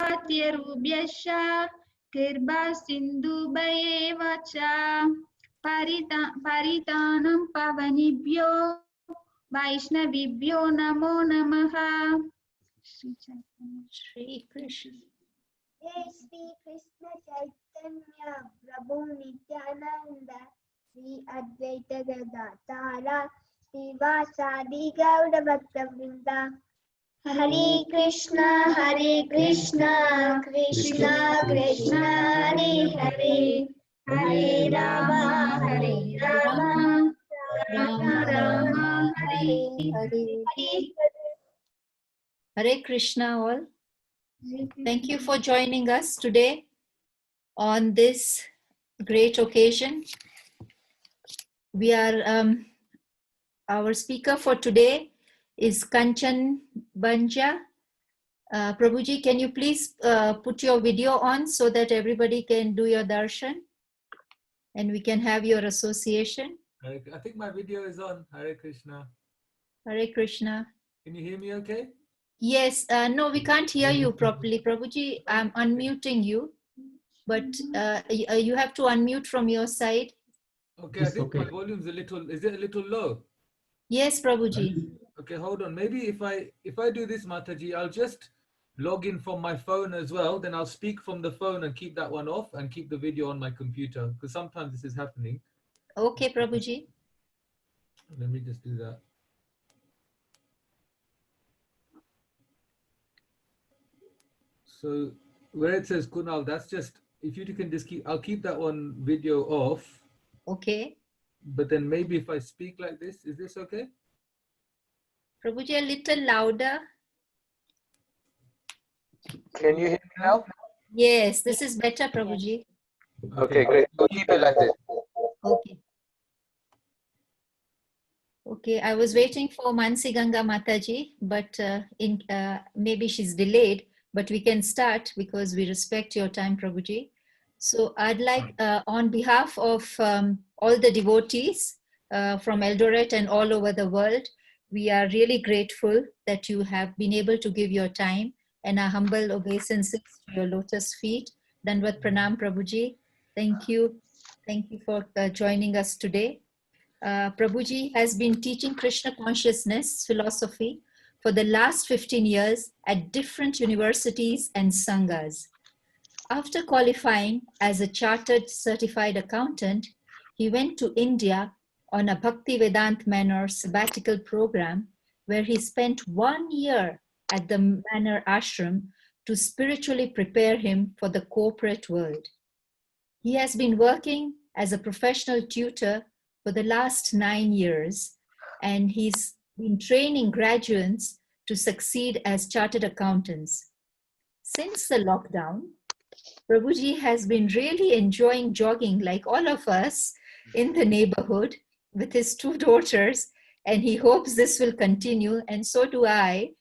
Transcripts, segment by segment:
Pathyarubhyascha Kirba Sindhubaeva cha Paritanam Pavanibhyo Vaishnavibhyo Namo Namaha. Shri Krishna. Jai Shri Krishna Chaitanya Prabhu Nityananda Shri Advaita Gadadhara Srivasadi Gauda Bhakta Vrinda. Hare Krishna Krishna Krishna Hare Hare Hare Rama Rama Rama Hare Hare. Hare Krishna all. Thank you for joining us today on this great occasion. We are, our speaker for today is Kanchanabja. Prabhuji, can you please put your video on so that everybody can do your darshan and we can have your association? I think my video is on. Hare Krishna. Hare Krishna. Can you hear me okay? Yes, no, we can't hear you properly. Prabhuji, I'm unmuting you, but you have to unmute from your side. Okay, I think my volume's a little, is it a little low? Yes, Prabhuji. Okay, hold on. Maybe if I do this, Mataji, I'll just log in from my phone as well. Then I'll speak from the phone and keep that one off and keep the video on my computer because sometimes this is happening. Okay, Prabhuji. Let me just do that. So where it says Kunal, that's just, if you can just I'll keep that one video off. Okay. But then maybe if I speak like this, is this okay? Prabhuji, a little louder. Can you hear me now? Yes, this is better, Prabhuji. Okay, great. We'll keep it like this. Okay. Okay, I was waiting for Mansi Ganga Mataji, but maybe she's delayed, but we can start because we respect your time, Prabhuji. So I'd like, on behalf of all the devotees from Eldoret and all over the world, we are really grateful that you have been able to give your time and our humble obeisances to your lotus feet. Dandavat Pranam, Prabhuji. Thank you. Thank you for joining us today. Prabhuji has been teaching Krishna consciousness philosophy for the last 15 years at different universities and sanghas. After qualifying as a chartered certified accountant, he went to India on a Bhakti Vedant Manor sabbatical program where he spent 1 year at the Manor Ashram to spiritually prepare him for the corporate world. He has been working as a professional tutor for the last 9 years, and he's been training graduates to succeed as chartered accountants. Since the lockdown, Prabhuji has been really enjoying jogging like all of us in the neighborhood with his 2 daughters, and he hopes this will continue, and so do I,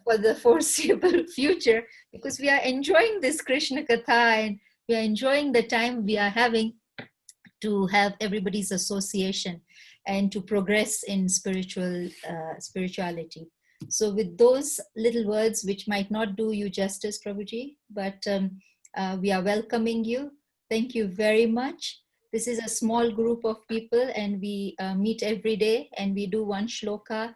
for the foreseeable future, because we are enjoying this Krishna Katha and we are enjoying the time we are having to have everybody's association and to progress in spirituality. So with those little words, which might not do you justice, Prabhuji, but we are welcoming you. Thank you very much. This is a small group of people and we meet every day and we do 1 shloka.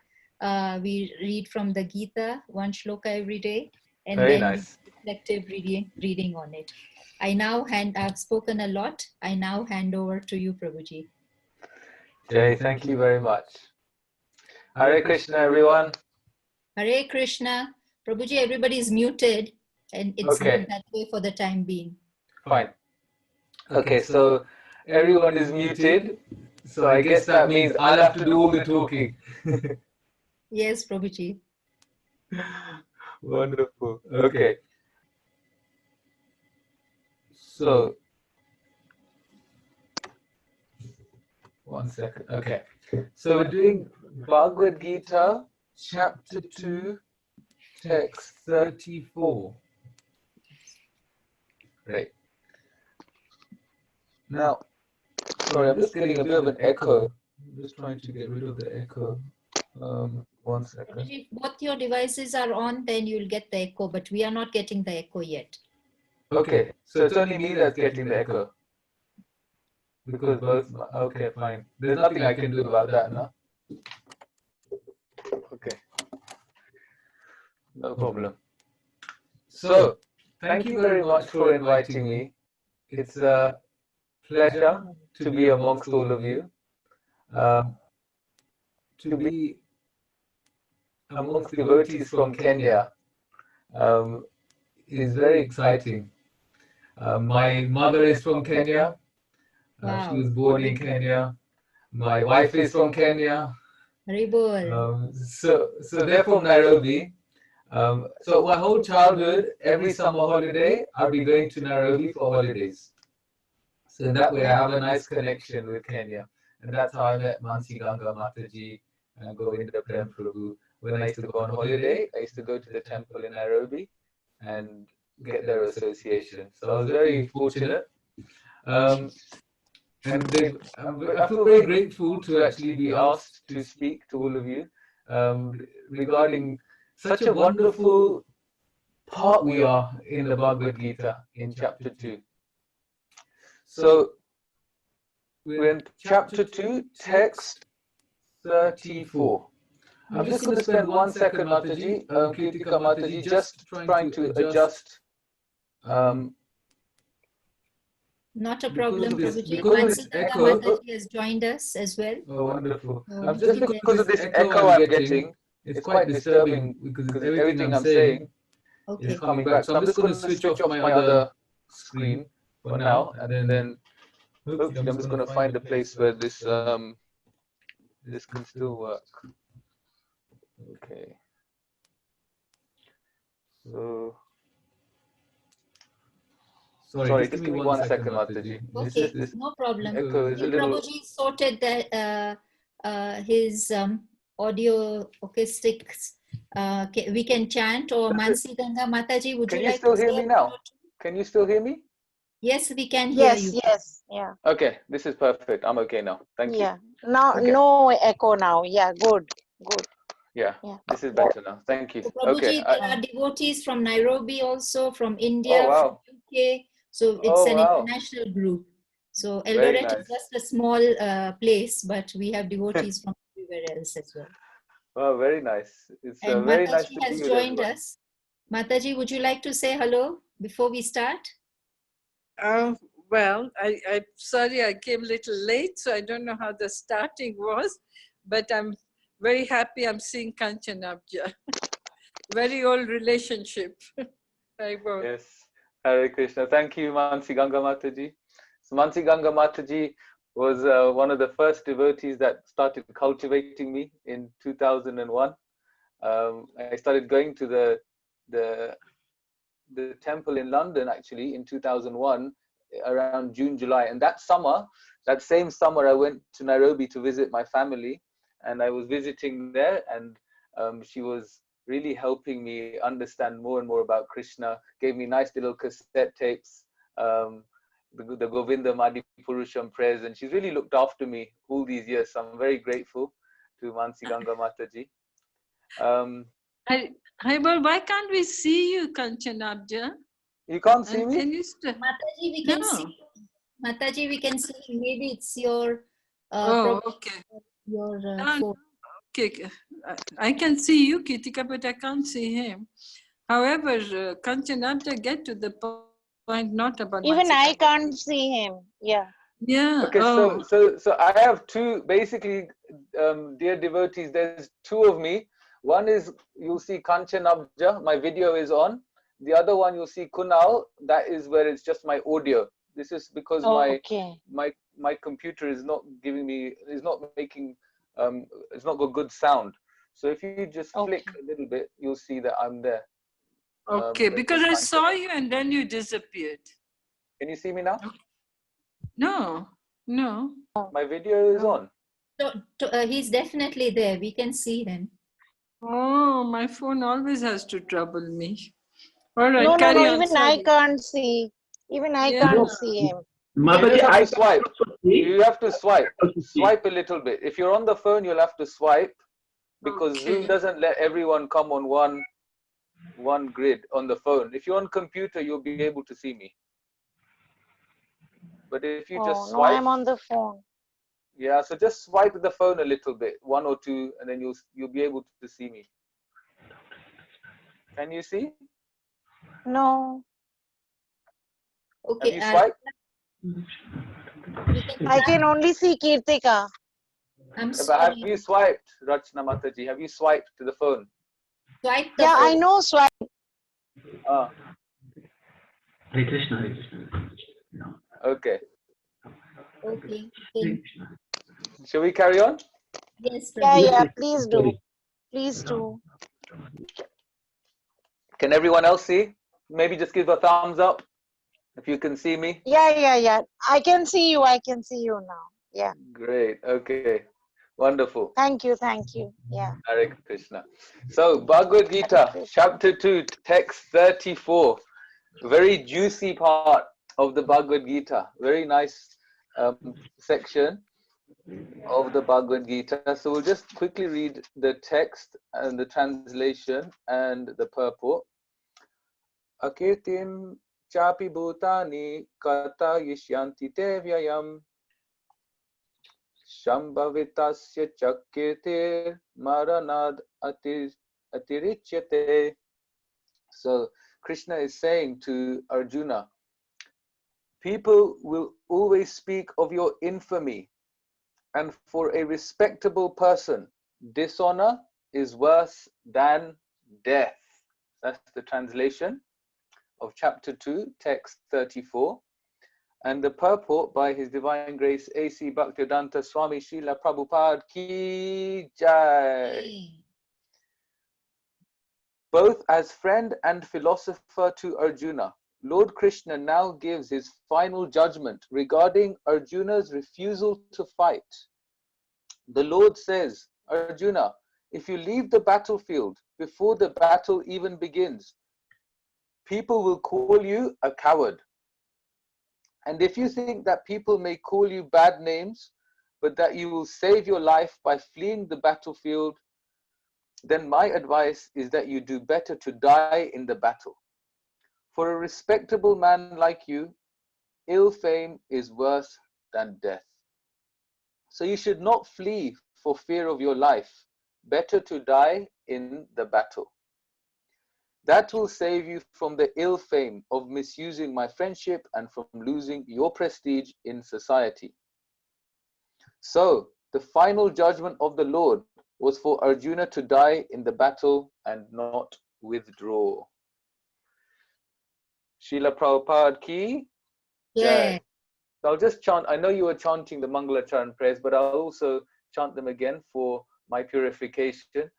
We read from the Gita, 1 shloka every day, and Very then nice. reflective reading on it. I've spoken a lot. I now hand over to you, Prabhuji. Jay, thank you very much. Hare Krishna, everyone. Hare Krishna. Prabhuji, everybody is muted and it's Okay. that way for the time being. Fine. Okay, so everyone is muted. So I guess that means I'll have to do all the talking. Yes, Prabhuji. Wonderful. Okay. So, 1 second. Okay. So we're doing Bhagavad Gita, chapter 2, text 34. Great. Now, sorry, I'm just getting a bit of an echo. I'm just trying to get rid of the echo. 1 second. Prabhuji, if both your devices are on, then you'll get the echo, but we are not getting the echo yet. Okay, so it's only me that's getting the echo. Because both, okay, fine. There's nothing I can do about that, no? Okay. No problem. So, thank you very much for inviting me. It's a pleasure to be amongst all of you. To be amongst devotees from Kenya is very exciting. My mother is from Kenya. Wow. She was born in Kenya. My wife is from Kenya. Haribol. So they're from Nairobi. So my whole childhood, every summer holiday, I'll be going to Nairobi for holidays. So in that way, I have a nice connection with Kenya. And that's how I met Mansi Ganga Mataji and Govinda Prem Prabhu. When I used to go on holiday, I used to go to the temple in Nairobi and get their association. So I was very fortunate. And I feel very grateful to actually be asked to speak to all of you regarding such a wonderful part we are in the Bhagavad Gita in chapter 2. So we're in chapter 2, text 34. I'm just going to spend 1 second, Mataji, Kirtika Mataji, just trying to adjust. Not a problem, Prabhuji. because of this Mansi Ganga echo- Mataji has joined us as well. Oh, wonderful. So Just maybe because of this echo I'm getting, it's quite disturbing because everything I'm saying Okay. is coming back. So I'm just going to switch off my other screen for now, and then hopefully I'm just going to find a place where this this can still work. Okay. So sorry, just give me 1 second, Mataji. Okay, This no problem. echo is a little. Prabhuji sorted that his audio acoustics. We can chant, or Mansi Ganga Mataji, would Can you you like still to hear say me a now? word or two? Can you still hear me? Yes, we can hear Yes, you. yes, yeah, Okay, this is perfect. I'm okay now. Thank you. yeah. Now, Okay. no echo now. Yeah, good, good. Yeah, Yeah. this is better now. Thank you. So Prabhuji, Okay. there are devotees from Nairobi also, from India, Oh, wow. from UK. So it's Oh, an wow. international group. So Very Eldoret nice. is just a small place, but we have devotees from everywhere else as well. Oh, very nice. It's And very nice Mataji to be has with joined everyone. us. Mataji, would you like to say hello before we start? Well, I'm sorry I came a little late, so I don't know how the starting was, but I'm very happy I'm seeing Kanchanabja. Very old relationship. Yes. Hare Krishna. Thank you, Mansi Ganga Mataji. So Mansi Ganga Mataji was one of the first devotees that started cultivating me in 2001. I started going to the temple in London actually in 2001 around June, July, and that same summer I went to Nairobi to visit my family, and I was visiting there, and she was really helping me understand more and more about Krishna, gave me nice little cassette tapes, the Govinda Madi Purusham prayers, and she's really looked after me all these years, so I'm very grateful to Mansi Ganga Mataji. Well, why can't we see you, Kanchanabja? You can't see And me? can you Mataji, we can No. see. Mataji, we can see. Maybe it's your Okay. your No, phone. Okay, I can see you, Kitika, but I can't see him. However, Kanchanabja get to the point, not about Even I Mansi Ganga. can't see him. Yeah. Yeah. Okay, oh. so I have two, basically, dear devotees, there's two of me. One is, you'll see Kanchanabja, my video is on. The other one you'll see Kunal, that is where it's just my audio. This is because Okay. my computer is not giving me, is not making, it's not got good sound. So if you just flick a little bit, you'll see that I'm there. Okay, But because just I Kanchanabja. saw you and then you disappeared. Can you see me now? No, no. My video is on. So he's definitely there. We can see him. Oh, my phone always has to trouble me. All right, No, carry on. even I Sorry. can't see. Even I Yeah. can't see him. You just have to swipe. see. You have to swipe. Also see. Swipe a little bit. If you're on the phone, you'll have to swipe. because Zoom Okay. doesn't let everyone come on one grid on the phone. If you're on computer, you'll be able to see me. But if you just No, I'm swipe, on the phone. yeah, so just swipe the phone a little bit, 1 or 2, and then you'll be able to see me. Can you see? No, Have Okay, you swiped? I can only see Kirtika. I'm But have sorry. you swiped, Rachna Mataji? Have you swiped to the phone? Swipe the Yeah, I phone. know swipe. Ah, Hare Krishna, Hare Krishna. No. okay. Okay. Hare Krishna. Shall we carry on? Yes, Yeah, Prabhu. yeah, please do. Sorry. Please do. Can everyone else see? Maybe just give a thumbs up if you can see me. Yeah. I can see you. I can see you now. Yeah. Great. Okay. Wonderful. Thank you. Yeah. Hare Krishna. So, Bhagavad Gita, Krishna. chapter 2, text 34. Very juicy part of the Bhagavad Gita. Very nice section of the Bhagavad Gita. So, we'll just quickly read the text and the translation and the purport. Akirtim chapi bhutani kata yishyanti te vyayam Shambhavitasya chakirtir maranad atirichyate. So Krishna is saying to Arjuna, people will always speak of your infamy, and for a respectable person, dishonor is worse than death. That's the translation of chapter 2, text 34. And the purport by His Divine Grace A.C. Bhaktivedanta Swami Srila Prabhupada Ki Jai. Both as friend and philosopher to Arjuna, Lord Krishna now gives his final judgment regarding Arjuna's refusal to fight. The Lord says, Arjuna, if you leave the battlefield before the battle even begins, people will call you a coward. And if you think that people may call you bad names, but that you will save your life by fleeing the battlefield, then my advice is that you do better to die in the battle. For a respectable man like you, ill fame is worse than death. So you should not flee for fear of your life. Better to die in the battle. That will save you from the ill fame of misusing my friendship and from losing your prestige in society. So, the final judgment of the Lord was for Arjuna to die in the battle and not withdraw. Srila Prabhupada ki Yeah. Jai. So I'll just chant. I know you were chanting the Mangalacharan prayers, but I'll also chant them again for my purification.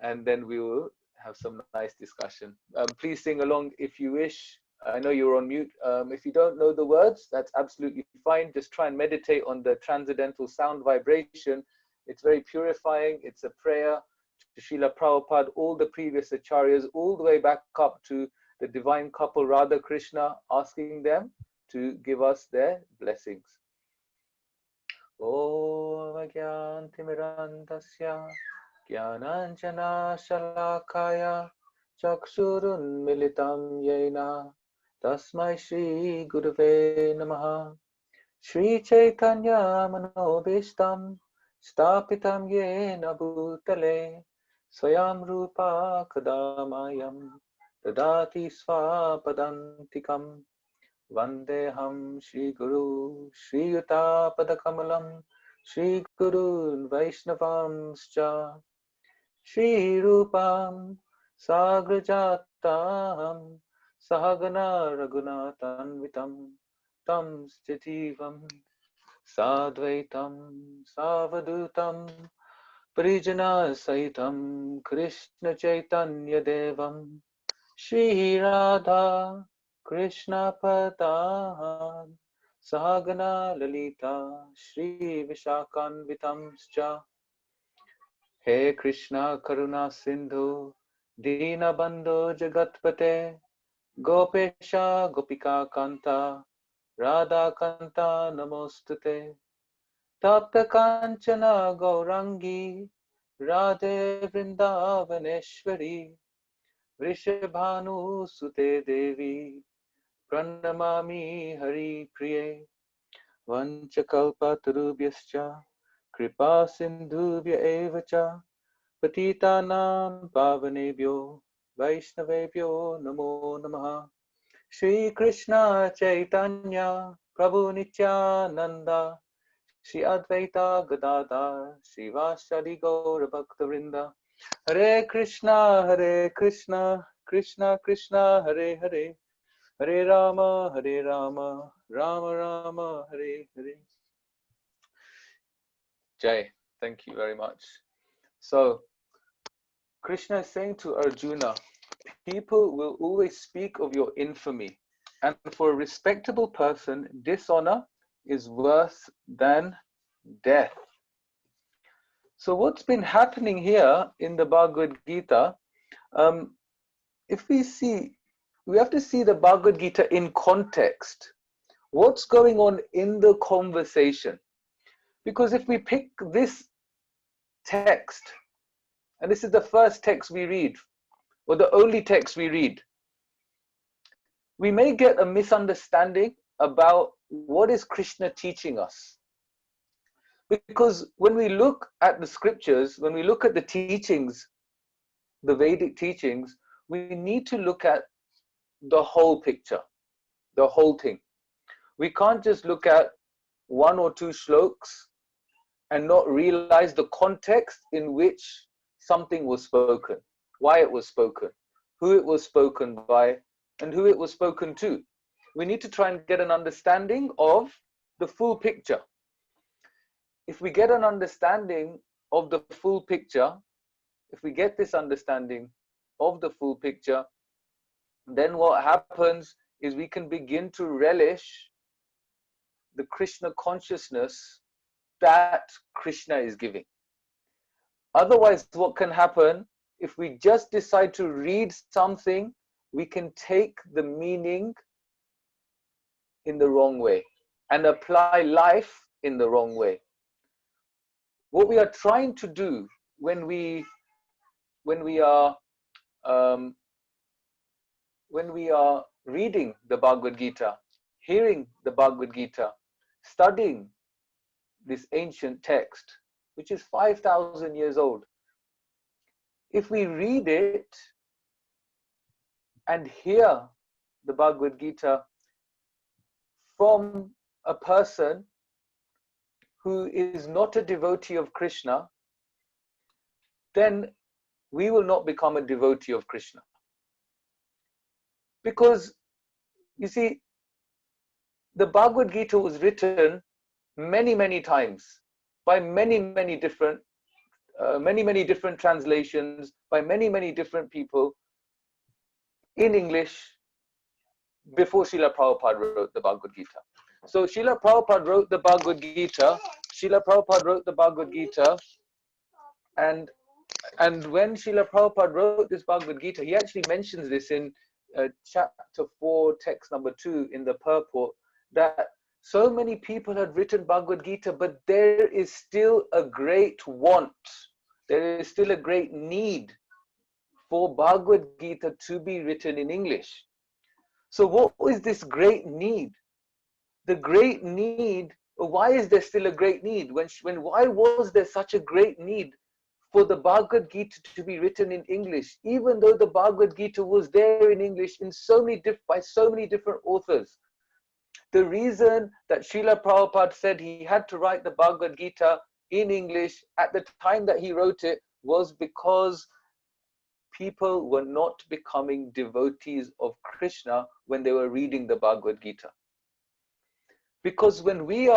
And then we will have some nice discussion. Please sing along if you wish. I know you're on mute. If you don't know the words, that's absolutely fine. Just try and meditate on the transcendental sound vibration. It's very purifying. It's a prayer to Srila Prabhupada, all the previous acharyas, all the way back up to the divine couple Radha Krishna, asking them to give us their blessings. Om Agyantimirandasya Jnananjana Shalakaya Chakshurun Militam Yena Tasmai Shri Gurave Namaha. Shri Chaitanya Manobishtam Stapitam Yena Bhutale Swayam Rupa Kadamayam Dadati Swapadantikam Vandeham Shri Guru Shri Yuta Padakamalam Shri Guru Vaishnavamscha Shri Rupam Sagrajatam Sahagana Raghunathanvitam Tam Stitivam Sadvaitam Savadutam Parijana Saitam Krishna Chaitanya Devam Shri Radha Krishna Padahan Sahagana Lalita Shri Vishakanvitamscha. He Krishna Karuna Sindhu Dina Bandhu Jagatpate Gopesha Gopika Kanta Radha Kanta Namostute Tapta Kanchana Gaurangi Radhe Vrindavaneshwari, Vrishabhanu Sute Devi, Pranamami Hari Priye, Vanchakalpatarubhyascha, Kripa Sindhubhya Evacha, Patitanam Pavanebhyo, Vaishnavebhyo Namo Namaha. Shri Krishna Chaitanya, Prabhu Nityananda, Shri Advaita Gadadhar, Shivasadi Gaura Bhaktavrinda, Hare Krishna, Krishna Krishna, Hare Hare, Hare Rama, Rama Rama, Hare Hare. Jai, thank you very much. So, Krishna is saying to Arjuna, people will always speak of your infamy, and for a respectable person, dishonor is worse than death. So what's been happening here in the Bhagavad Gita, if we see, we have to see the Bhagavad Gita in context. What's going on in the conversation? Because if we pick this text, and this is the first text we read, or the only text we read, we may get a misunderstanding about what is Krishna teaching us. Because when we look at the scriptures, when we look at the teachings, the Vedic teachings, we need to look at the whole picture, the whole thing. We can't just look at one or two shlokas and not realize the context in which something was spoken, why it was spoken, who it was spoken by, and who it was spoken to. We need to try and get an understanding of the full picture. If we get an understanding of the full picture, if we get this understanding of the full picture, then what happens is we can begin to relish the Krishna consciousness that Krishna is giving. Otherwise, what can happen, if we just decide to read something, we can take the meaning in the wrong way and apply life in the wrong way. What we are trying to do when we are reading the Bhagavad Gita, hearing the Bhagavad Gita, studying this ancient text, which is 5,000 years old, if we read it and hear the Bhagavad Gita from a person who is not a devotee of Krishna, then we will not become a devotee of Krishna. Because, you see, the Bhagavad Gita was written many, many times by many different translations, by many different people in English before Srila Prabhupada wrote the Bhagavad Gita. So Srila Prabhupada wrote the Bhagavad Gita. And when Srila Prabhupada wrote this Bhagavad Gita, he actually mentions this in chapter 4, text number 2 in the purport, that so many people had written Bhagavad Gita, but there is still a great want, there is still a great need for Bhagavad Gita to be written in English. So what is this great need? The great need, why is there still a great need? Why was there such a great need for the Bhagavad Gita to be written in English, even though the Bhagavad Gita was there in English in by so many different authors? The reason that Srila Prabhupada said he had to write the Bhagavad Gita in English at the time that he wrote it was because people were not becoming devotees of Krishna when they were reading the Bhagavad Gita. Because when we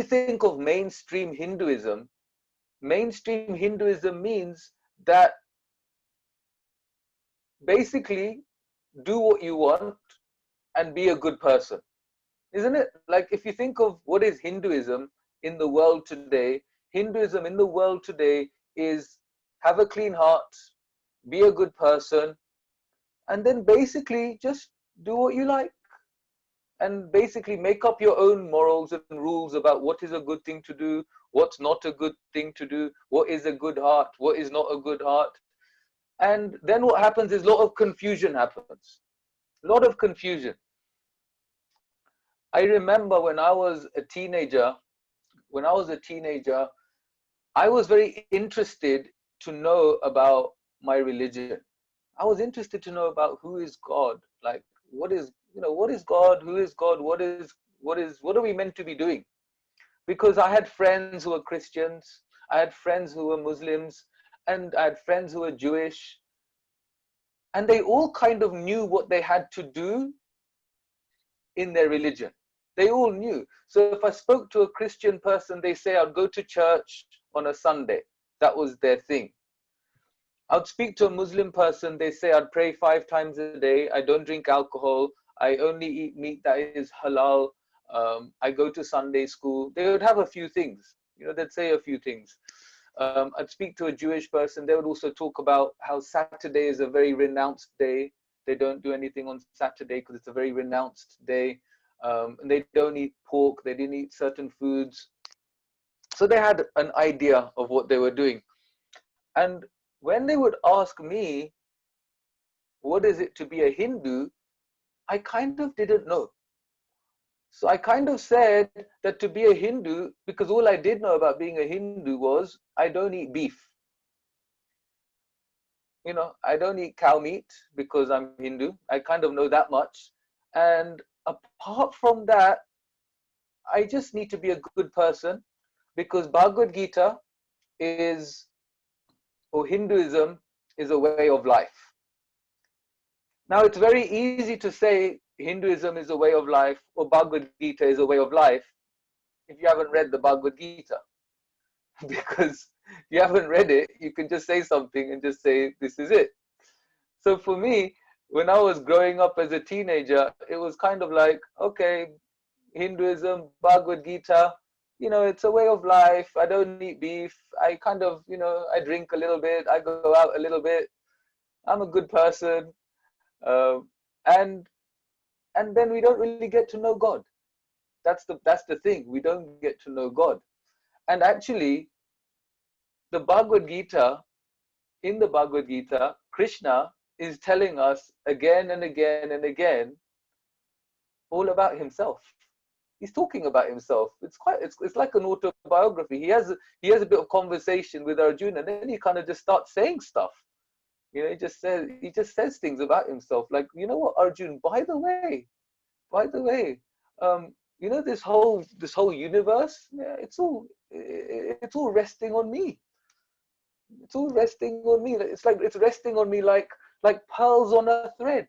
think of mainstream Hinduism means that basically do what you want and be a good person, isn't it? Like, if you think of what is Hinduism in the world today, Hinduism in the world today is have a clean heart, be a good person, and then basically just do what you like and basically make up your own morals and rules about what is a good thing to do, what's not a good thing to do, what is a good heart, what is not a good heart. And then what happens is a lot of confusion happens. A lot of confusion. I remember when I was a teenager, I was very interested to know about my religion. I was interested to know about who is God, like what is God, who is God, what are we meant to be doing? Because I had friends who were Christians, I had friends who were Muslims, and I had friends who were Jewish, and they all kind of knew what they had to do in their religion. They all knew. So if I spoke to a Christian person, they say I'd go to church on a Sunday. That was their thing. I'd speak to a Muslim person, they say I'd pray 5 times a day, I don't drink alcohol, I only eat meat that is halal, I go to Sunday school. They would have a few things, they'd say a few things. I'd speak to a Jewish person, they would also talk about how Saturday is a very renounced day. They don't do anything on Saturday because it's a very renounced day. And they don't eat pork, they didn't eat certain foods. So they had an idea of what they were doing. And when they would ask me, what is it to be a Hindu? I kind of didn't know. So I kind of said that to be a Hindu, because all I did know about being a Hindu was I don't eat beef. I don't eat cow meat because I'm Hindu. I kind of know that much. And apart from that, I just need to be a good person, because Bhagavad Gita or Hinduism is a way of life. Now, it's very easy to say Hinduism is a way of life or Bhagavad Gita is a way of life if you haven't read the Bhagavad Gita. Because if you haven't read it, you can just say something and just say, this is it. So for me, when I was growing up as a teenager, it was kind of like, okay, Hinduism, Bhagavad Gita, it's a way of life. I don't eat beef. I kind of, I drink a little bit. I go out a little bit. I'm a good person. And then we don't really get to know God. That's the thing. We don't get to know God. And actually, in the Bhagavad Gita, Krishna is telling us again and again and again all about himself. He's talking about himself. It's like an autobiography. He has a bit of conversation with Arjuna, and then he kind of just starts saying stuff. He just says things about himself. Like, you know what, Arjun? By the way, this whole universe, yeah, it's all resting on me. It's all resting on me. It's like it's resting on me like pearls on a thread.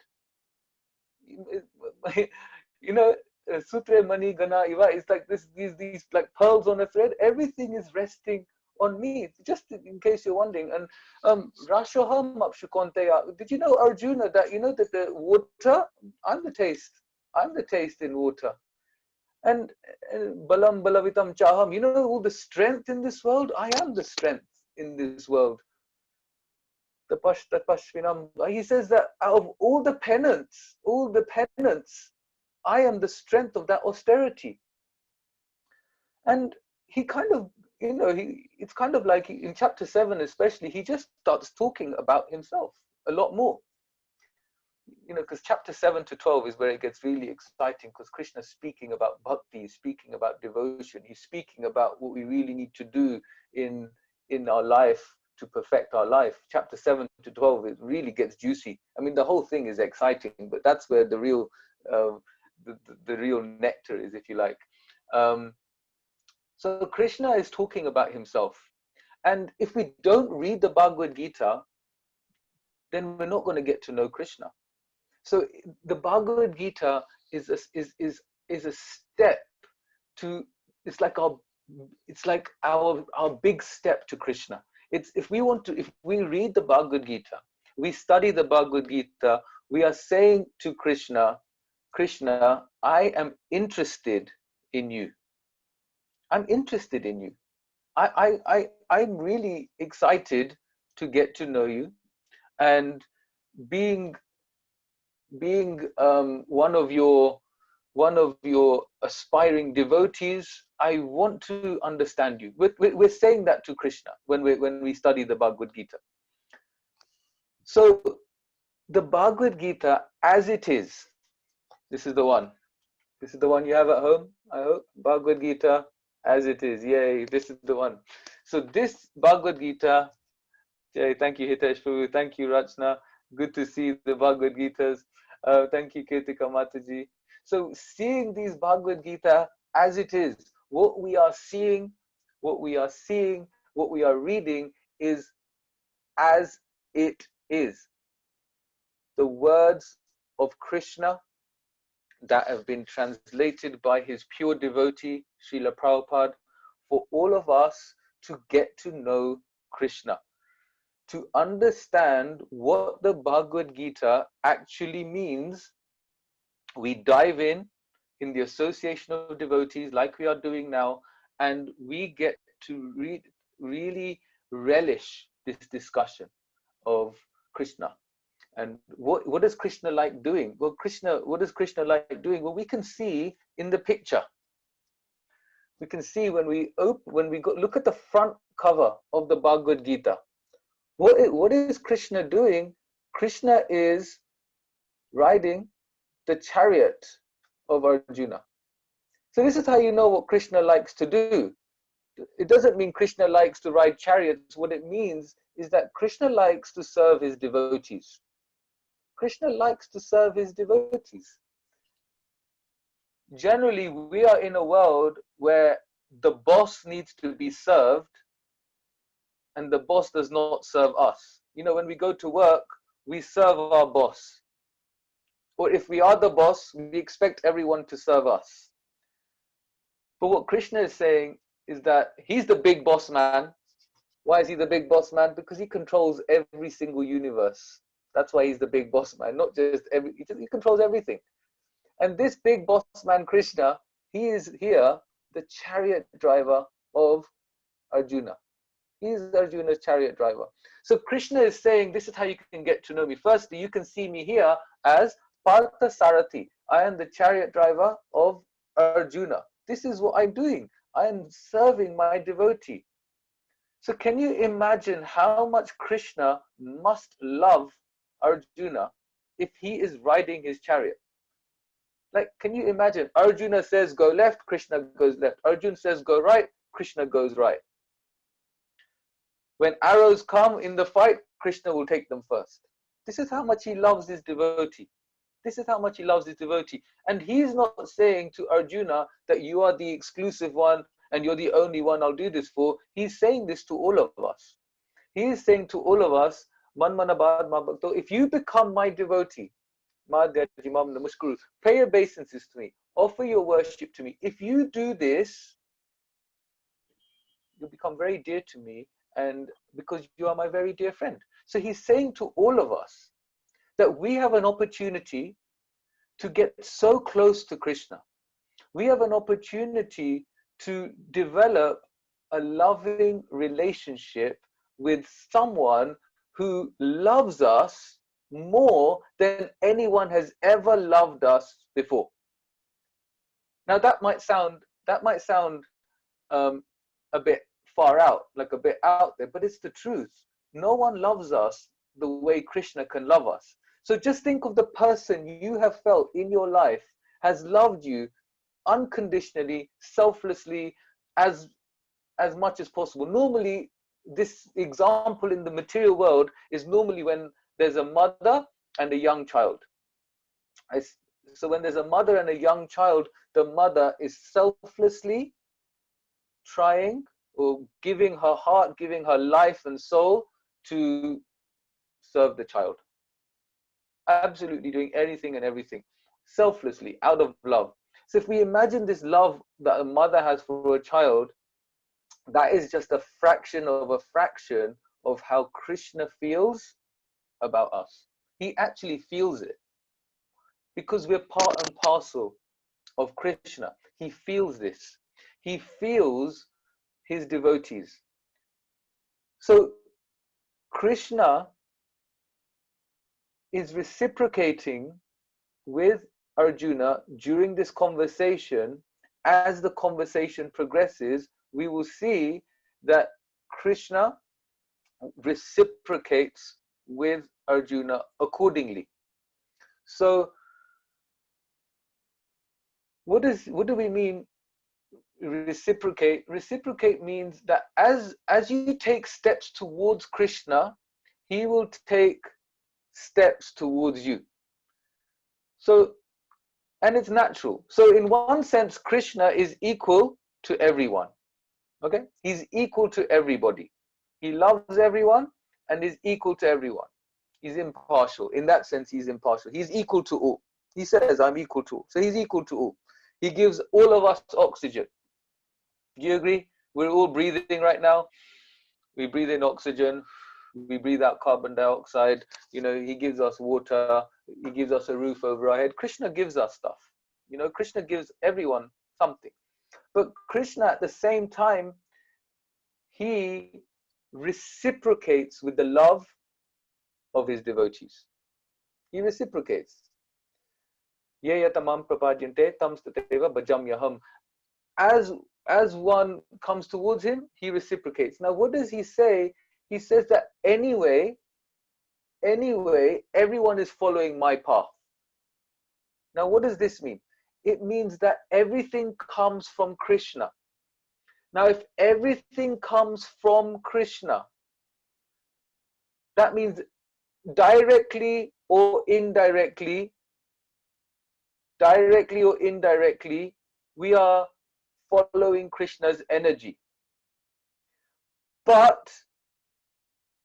Sutre Mani Gana Iva. It's like these like pearls on a thread. Everything is resting on me. Just in case you're wondering. And Rashoham Apshukonteya. Did you know, Arjuna, that that the water, I'm the taste. I'm the taste in water. And Balam Balavitam Chaham. All the strength in this world. I am the strength in this world. He says that out of all the penance, I am the strength of that austerity. And he kind of, it's kind of like in chapter 7 especially, he just starts talking about himself a lot more. Because chapter 7 to 12 is where it gets really exciting, because Krishna's speaking about bhakti, he's speaking about devotion, he's speaking about what we really need to do in our life to perfect our life. Chapter 7 to 12, it really gets juicy. I mean, the whole thing is exciting, but that's where the real the real nectar is, if you like. So Krishna is talking about himself. And if we don't read the Bhagavad Gita, then we're not going to get to know Krishna. So the Bhagavad Gita is a step to, it's like our big step to Krishna. If we read the Bhagavad Gita, we study the Bhagavad Gita, we are saying to Krishna, Krishna, I am interested in you. I'm interested in you. I'm really excited to get to know you, and being one of your one of your aspiring devotees, I want to understand you. We're saying that to Krishna when we study the Bhagavad Gita. So the Bhagavad Gita as it is, this is the one. This is the one you have at home, I hope. Bhagavad Gita as it is. Yay, this is the one. So this Bhagavad Gita, yay, thank you Hitesh Prabhu, thank you Rachna. Good to see the Bhagavad Gitas. Thank you Kirtika Mataji. So seeing these Bhagavad Gita as it is, what we are seeing, what we are reading is as it is. The words of Krishna that have been translated by his pure devotee, Srila Prabhupada, for all of us to get to know Krishna, to understand what the Bhagavad Gita actually means. We dive in the association of devotees like we are doing now, and we get to really relish this discussion of Krishna. And what does Krishna like doing? Well, what does Krishna like doing? Well, we can see in the picture. We can see when we look at the front cover of the Bhagavad Gita. What is Krishna doing? Krishna is riding the chariot of Arjuna. So this is how you know what Krishna likes to do. It doesn't mean Krishna likes to ride chariots. What it means is that Krishna likes to serve his devotees. Krishna likes to serve his devotees. Generally, we are in a world where the boss needs to be served and the boss does not serve us. You know, when we go to work, we serve our boss. Or if we are the boss, we expect everyone to serve us. But what Krishna is saying is that he's the big boss man. Why is he the big boss man? Because he controls every single universe. That's why he's the big boss man, not just he controls everything. And this big boss man, Krishna, he is here, the chariot driver of Arjuna. He is Arjuna's chariot driver. So Krishna is saying, this is how you can get to know me. Firstly, you can see me here as Partha Sarathi. I am the chariot driver of Arjuna. This is what I'm doing. I am serving my devotee. So can you imagine how much Krishna must love Arjuna if he is riding his chariot? Like, can you imagine? Arjuna says go left, Krishna goes left. Arjuna says go right, Krishna goes right. When arrows come in the fight, Krishna will take them first. This is how much he loves his devotee. This is how much he loves his devotee. And he's not saying to Arjuna that you are the exclusive one and you're the only one I'll do this for. He's saying this to all of us. He is saying to all of us, Man manabad ma bhakto, if you become my devotee, pay your obeisances to me, offer your worship to me. If you do this, you'll become very dear to me, and because you are my very dear friend. So he's saying to all of us that we have an opportunity to get so close to Krishna. We have an opportunity to develop a loving relationship with someone who loves us more than anyone has ever loved us before. Now that might sound a bit far out, like a bit out there, but it's the truth. No one loves us the way Krishna can love us. So just think of the person you have felt in your life has loved you unconditionally, selflessly, as much as possible. Normally, this example in the material world is normally when there's a mother and a young child. So when there's a mother and a young child, the mother is selflessly trying or giving her heart, giving her life and soul to serve the child. Absolutely doing anything and everything, selflessly, out of love. So if we imagine this love that a mother has for a child, that is just a fraction of how Krishna feels about us. He actually feels it because we're part and parcel of Krishna. He feels this. He feels his devotees. So Krishna is reciprocating with Arjuna, during this conversation, as the conversation progresses, we will see that Krishna reciprocates with Arjuna accordingly. So what do we mean reciprocate? Reciprocate means that as you take steps towards Krishna, he will take steps towards you. So, and it's natural. So in one sense, Krishna is equal to everyone. Okay? He's equal to everybody. He loves everyone and is equal to everyone. He's impartial. In that sense, he's impartial. He's equal to all. He says, I'm equal to all. So he's equal to all. He gives all of us oxygen. Do you agree? We're all breathing right now. We breathe in oxygen. We breathe out carbon dioxide. You know, he gives us water. He gives us a roof over our head. Krishna gives us stuff. You know, Krishna gives everyone something. But Krishna, at the same time, he reciprocates with the love of his devotees. He reciprocates. Yayatamam prapadyante tam stateva bhajamyaham. As one comes towards him, he reciprocates. Now, what does he say? He says that anyway, everyone is following my path. Now, what does this mean? It means that everything comes from Krishna. Now, if everything comes from Krishna, that means directly or indirectly, we are following Krishna's energy. But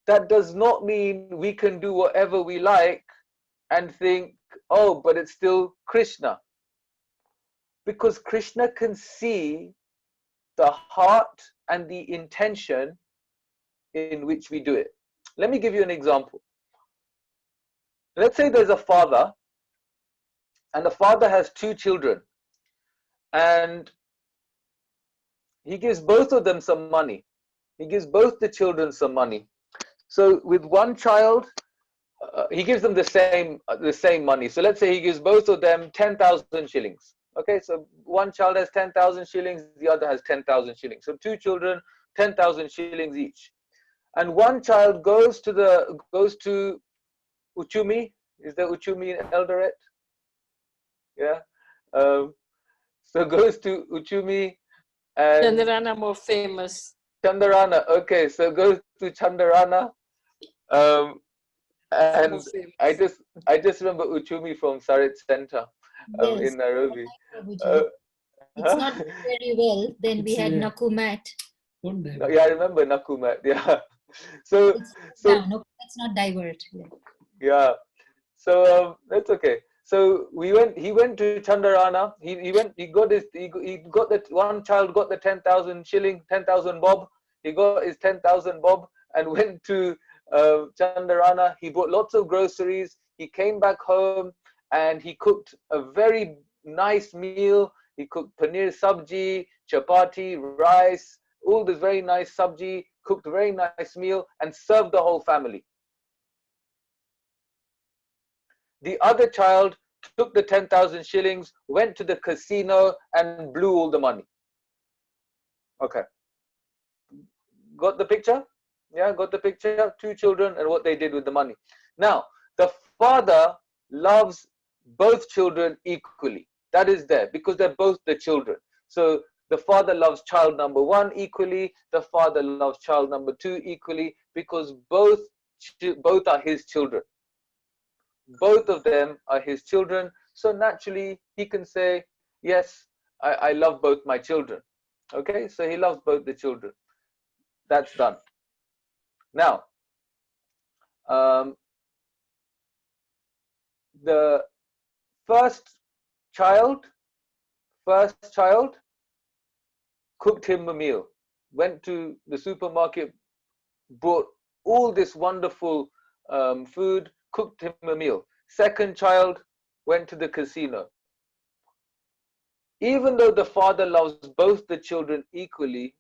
that does not mean we can do whatever we like and think, oh, but it's still Krishna. Because Krishna can see the heart and the intention in which we do it. Let me give you an example. Let's say there's a father, and the father has two children, and he gives both of them some money. He gives both the children some money. So with one child, he gives them the same money. So let's say he gives both of them 10,000 shillings. Okay, so one child has 10,000 shillings, the other has 10,000 shillings. So two children, 10,000 shillings each. And one child goes to Uchumi. Is there Uchumi in Eldoret? Yeah. So goes to Uchumi and Chandarana more famous. Chandarana. Okay, so goes to Chandarana. And I just remember Uchumi from Sarit Center Yes. in Nairobi. It's not very well. Then we had Nakumat. Yeah, I remember Nakumat. Yeah. So let's not divert. Yeah. So that's okay. So he went to Chandarana. He got that one child got the 10,000 shilling, 10,000 bob. He got his 10,000 bob and went to Chandarana. He bought lots of groceries. He came back home and he cooked a very nice meal. He cooked paneer sabji, chapati, rice, all this very nice sabji, cooked a very nice meal and served the whole family. The other child took the 10,000 shillings, went to the casino and blew all the money. Okay. Got the picture? Yeah, got the picture? Two children and what they did with the money. Now, the father loves both children equally. That is there because they're both the children. So the father loves child number one equally. The father loves child number two equally because both are his children. Both of them are his children. So naturally, he can say, yes, I love both my children. Okay, so he loves both the children. That's done. Now, the first child cooked him a meal, went to the supermarket, bought all this wonderful food, cooked him a meal. Second child went to the casino. Even though the father loves both the children equally,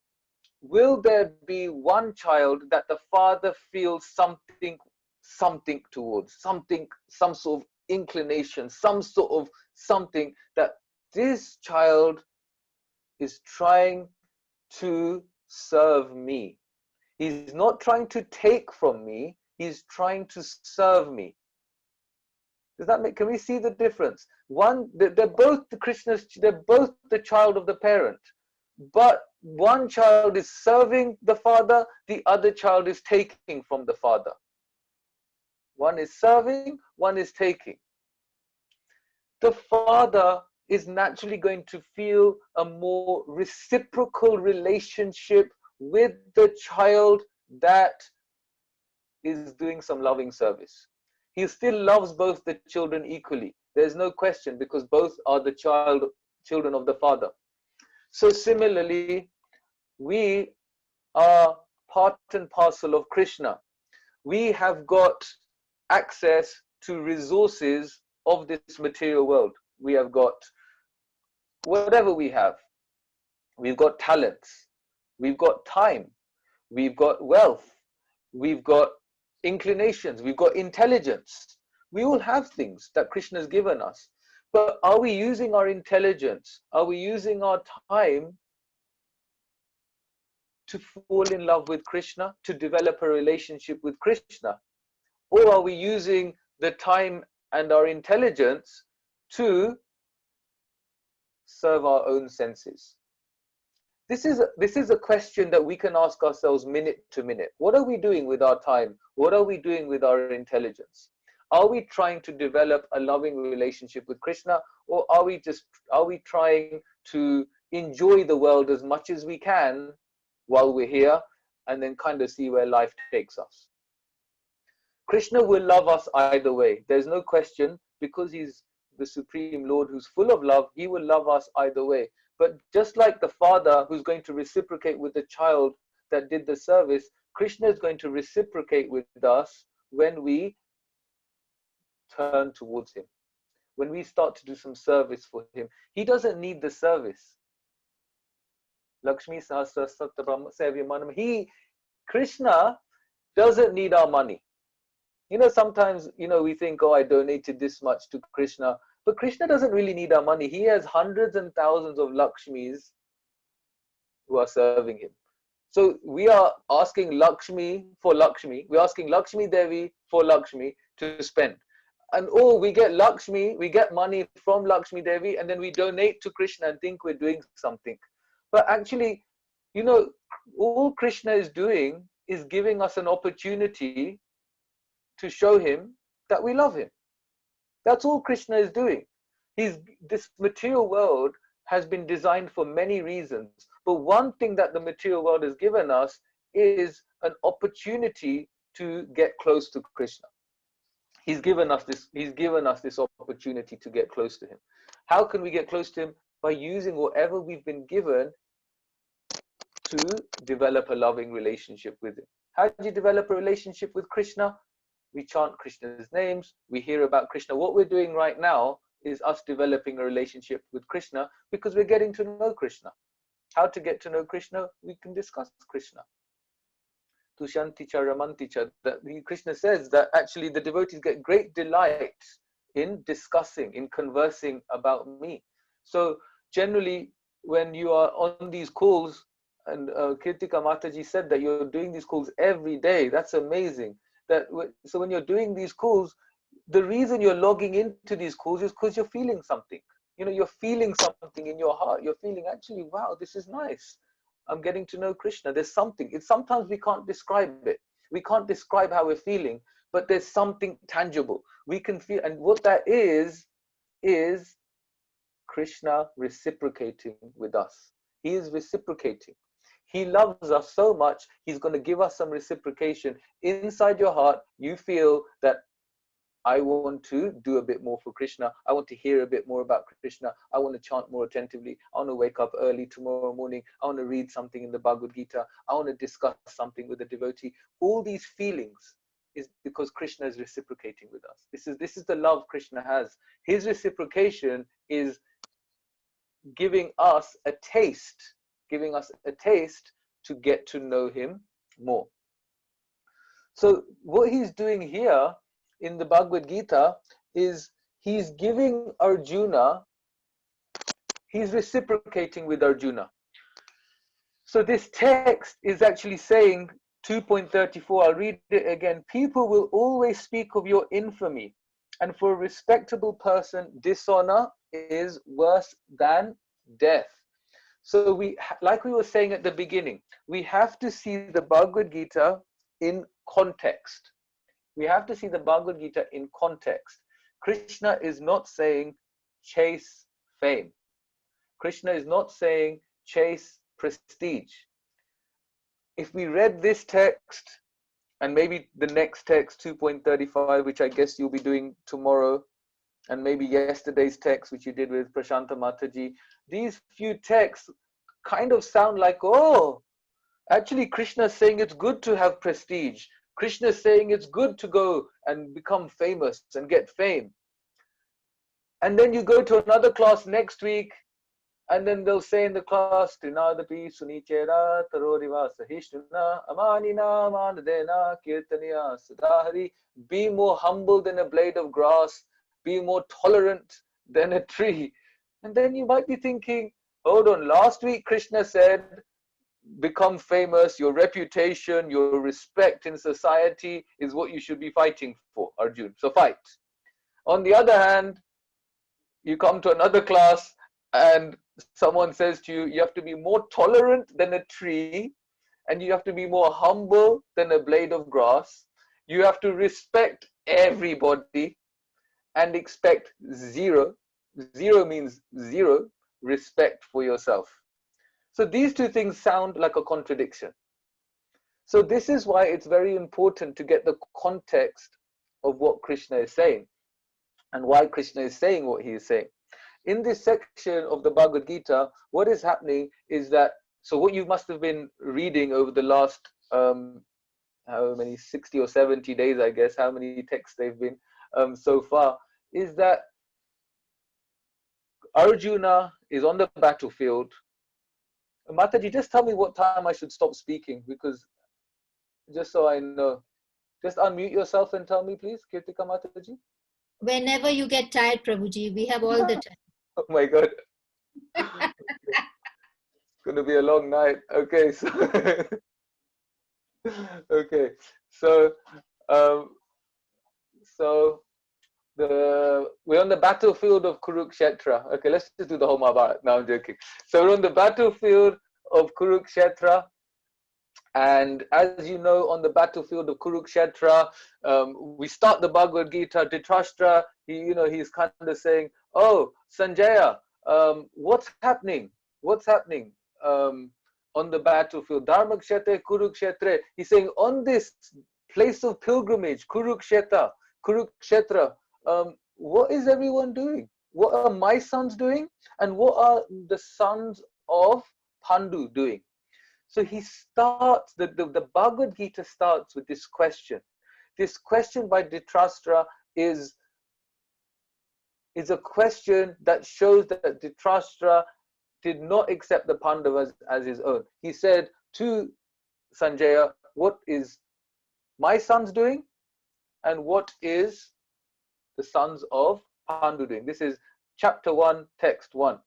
will there be one child that the father feels something towards, some sort of inclination, some sort of something that this child is trying to serve me. He's not trying to take from me, he's trying to serve me. Does that make, can we see the difference? One, they're both the Krishna's, they're both the child of the parent, but one child is serving the father, the other child is taking from the father. One is serving, one is taking. The father is naturally going to feel a more reciprocal relationship with the child that is doing some loving service. He still loves both the children equally. There's no question, because both are the children of the father. So similarly, we are part and parcel of Krishna. We have got access to resources of this material world. We have got whatever we have. We've got talents, we've got time, we've got wealth, we've got inclinations, we've got intelligence. We all have things that Krishna has given us. But are we using our intelligence? Are we using our time to fall in love with Krishna, to develop a relationship with Krishna? Or are we using the time and our intelligence to serve our own senses? This is a question that we can ask ourselves minute to minute. What are we doing with our time? What are we doing with our intelligence? Are we trying to develop a loving relationship with Krishna, or are we trying to enjoy the world as much as we can while we're here, and then kind of see where life takes us? Krishna will love us either way. There's no question, because he's the Supreme Lord who's full of love, he will love us either way. But just like the father who's going to reciprocate with the child that did the service, Krishna is going to reciprocate with us when we turn towards him, when we start to do some service for him. He doesn't need the service. Lakshmi Sahasra Sattva Sevyamanam. Krishna doesn't need our money. You know, sometimes, you know, we think, oh, I donated this much to Krishna. But Krishna doesn't really need our money. He has hundreds and thousands of Lakshmis who are serving him. So we are asking Lakshmi for Lakshmi. We're asking Lakshmi Devi for Lakshmi to spend. And we get Lakshmi, we get money from Lakshmi Devi, and then we donate to Krishna and think we're doing something. But actually, you know, all Krishna is doing is giving us an opportunity to show him that we love him. That's all Krishna is doing. This material world has been designed for many reasons, but one thing that the material world has given us is an opportunity to get close to Krishna. He's given us this opportunity to get close to him. How can we get close to him? By using whatever we've been given to develop a loving relationship with him. How do you develop a relationship with Krishna? We chant Krishna's names, we hear about Krishna. What we're doing right now is us developing a relationship with Krishna, because we're getting to know Krishna. How to get to know Krishna? We can discuss Krishna. Tushanti Charamanti Cha. Krishna says that actually the devotees get great delight in discussing, in conversing about me. So generally, when you are on these calls, and Kirtika Mataji said that you're doing these calls every day, that's amazing. So when you're doing these calls, the reason you're logging into these calls is because you're feeling something. You know, you're feeling something in your heart. You're feeling, actually, wow, this is nice. I'm getting to know Krishna. There's something. Sometimes we can't describe it. We can't describe how we're feeling, but there's something tangible. We can feel, and what that is Krishna reciprocating with us. He is reciprocating. He loves us so much, he's going to give us some reciprocation. Inside your heart, you feel that I want to do a bit more for Krishna. I want to hear a bit more about Krishna. I want to chant more attentively. I want to wake up early tomorrow morning. I want to read something in the Bhagavad Gita. I want to discuss something with a devotee. All these feelings is because Krishna is reciprocating with us. This is the love Krishna has. His reciprocation is giving us a taste to get to know him more. So what he's doing here in the Bhagavad Gita is he's giving Arjuna, he's reciprocating with Arjuna. So this text is actually saying, 2.34, I'll read it again. People will always speak of your infamy, and for a respectable person, dishonor is worse than death. So we, like we were saying at the beginning, we have to see the Bhagavad Gita in context. We have to see the Bhagavad Gita in context. Krishna is not saying chase fame. Krishna is not saying chase prestige. If we read this text, and maybe the next text, 2.35, which I guess you'll be doing tomorrow, and maybe yesterday's text, which you did with Prashanta Mataji, these few texts kind of sound like, oh, actually Krishna is saying it's good to have prestige. Krishna is saying it's good to go and become famous and get fame. And then you go to another class next week, and then they'll say in the class, Trinadapi Sunichera Taroriva Sahishtuna Amanina Manadena Kirtaniya Sadahari. Be more humble than a blade of grass, be more tolerant than a tree. And then you might be thinking, hold on, last week Krishna said, become famous, your reputation, your respect in society is what you should be fighting for, Arjun. So fight. On the other hand, you come to another class and someone says to you, you have to be more tolerant than a tree, and you have to be more humble than a blade of grass. You have to respect everybody and expect zero means zero respect for yourself. So these two things sound like a contradiction. So this is why it's very important to get the context of what Krishna is saying and why Krishna is saying what he is saying. In this section of the Bhagavad Gita, what is happening is that, so what you must have been reading over the last, how many, 60 or 70 days, I guess, how many texts they've been so far, is that Arjuna is on the battlefield. Mataji, just tell me what time I should stop speaking, because just so I know. Just unmute yourself and tell me, please, Kirtika Mataji. Whenever you get tired, Prabhuji, we have all the time. Oh my God. It's going to be a long night. Okay, so okay, so we're on the battlefield of Kurukshetra. Okay, let's just do the whole Mahabharata. No, I'm joking. So we're on the battlefield of Kurukshetra, and as you know, on the battlefield of Kurukshetra, we start the Bhagavad Gita. Dhritarashtra, he's kind of saying, "Oh, Sanjaya, what's happening? What's happening on the battlefield? Dharmakshetra, Kurukshetra." He's saying, on this place of pilgrimage, Kurukshetra, what is everyone doing? What are my sons doing? And what are the sons of Pandu doing? So he starts, the Bhagavad Gita starts with this question. This question by Dhritarashtra is a question that shows that Dhritarashtra did not accept the Pandavas as his own. He said to Sanjaya, what is my sons doing? And what is the sons of Pandu doing? This is chapter 1, text 1.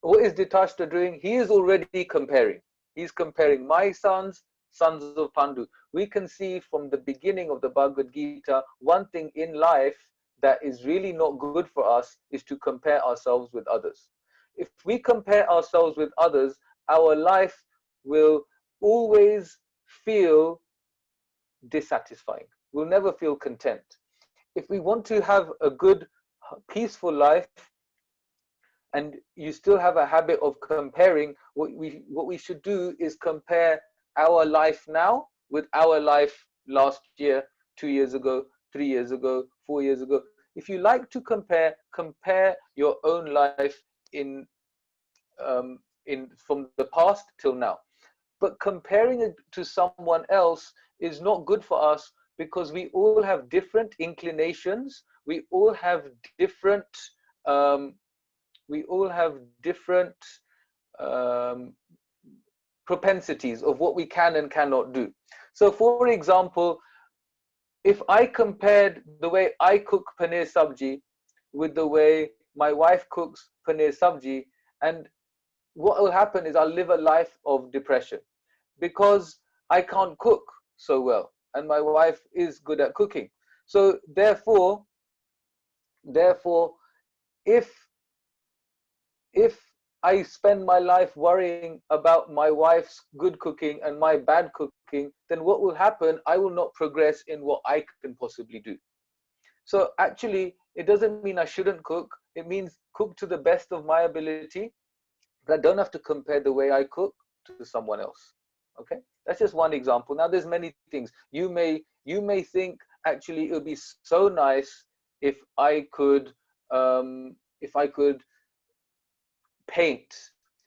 What is Dhritarashtra doing? He is already comparing. He's comparing my sons, sons of Pandu. We can see from the beginning of the Bhagavad Gita, one thing in life that is really not good for us is to compare ourselves with others. If we compare ourselves with others, our life will always feel dissatisfying. We'll never feel content. If we want to have a good, peaceful life, and you still have a habit of comparing, what we should do is compare our life now with our life last year, 2 years ago, 3 years ago, 4 years ago. If you like to compare your own life in from the past till now. But comparing it to someone else is not good for us, because we all have different inclinations. We all have different propensities of what we can and cannot do. So for example, if I compared the way I cook paneer sabji with the way my wife cooks paneer sabji, and what will happen is I'll live a life of depression because I can't cook so well and my wife is good at cooking. So therefore, if I spend my life worrying about my wife's good cooking and my bad cooking, then what will happen? I will not progress in what I can possibly do. So actually, it doesn't mean I shouldn't cook. It means cook to the best of my ability, but I don't have to compare the way I cook to someone else. Okay, that's just one example. Now there's many things. You may think actually it would be so nice if I could paint,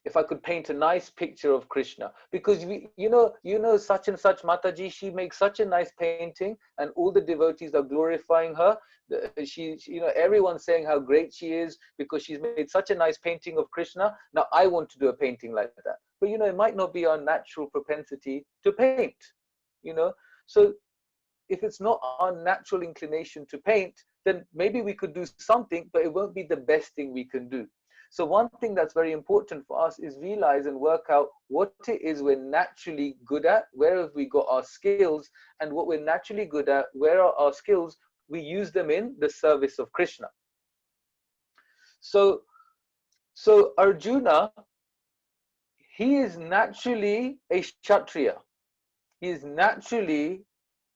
if I could paint a nice picture of Krishna, because you know such and such Mataji, she makes such a nice painting and all the devotees are glorifying her. She everyone's saying how great she is because she's made such a nice painting of Krishna. Now I want to do a painting like that, but it might not be our natural propensity to paint, so if it's not our natural inclination to paint, then maybe we could do something, but it won't be the best thing we can do. So one thing that's very important for us is realize and work out what it is we're naturally good at, where have we got our skills, and what we're naturally good at, where are our skills, we use them in the service of Krishna. So Arjuna, he is naturally a Kshatriya. He is naturally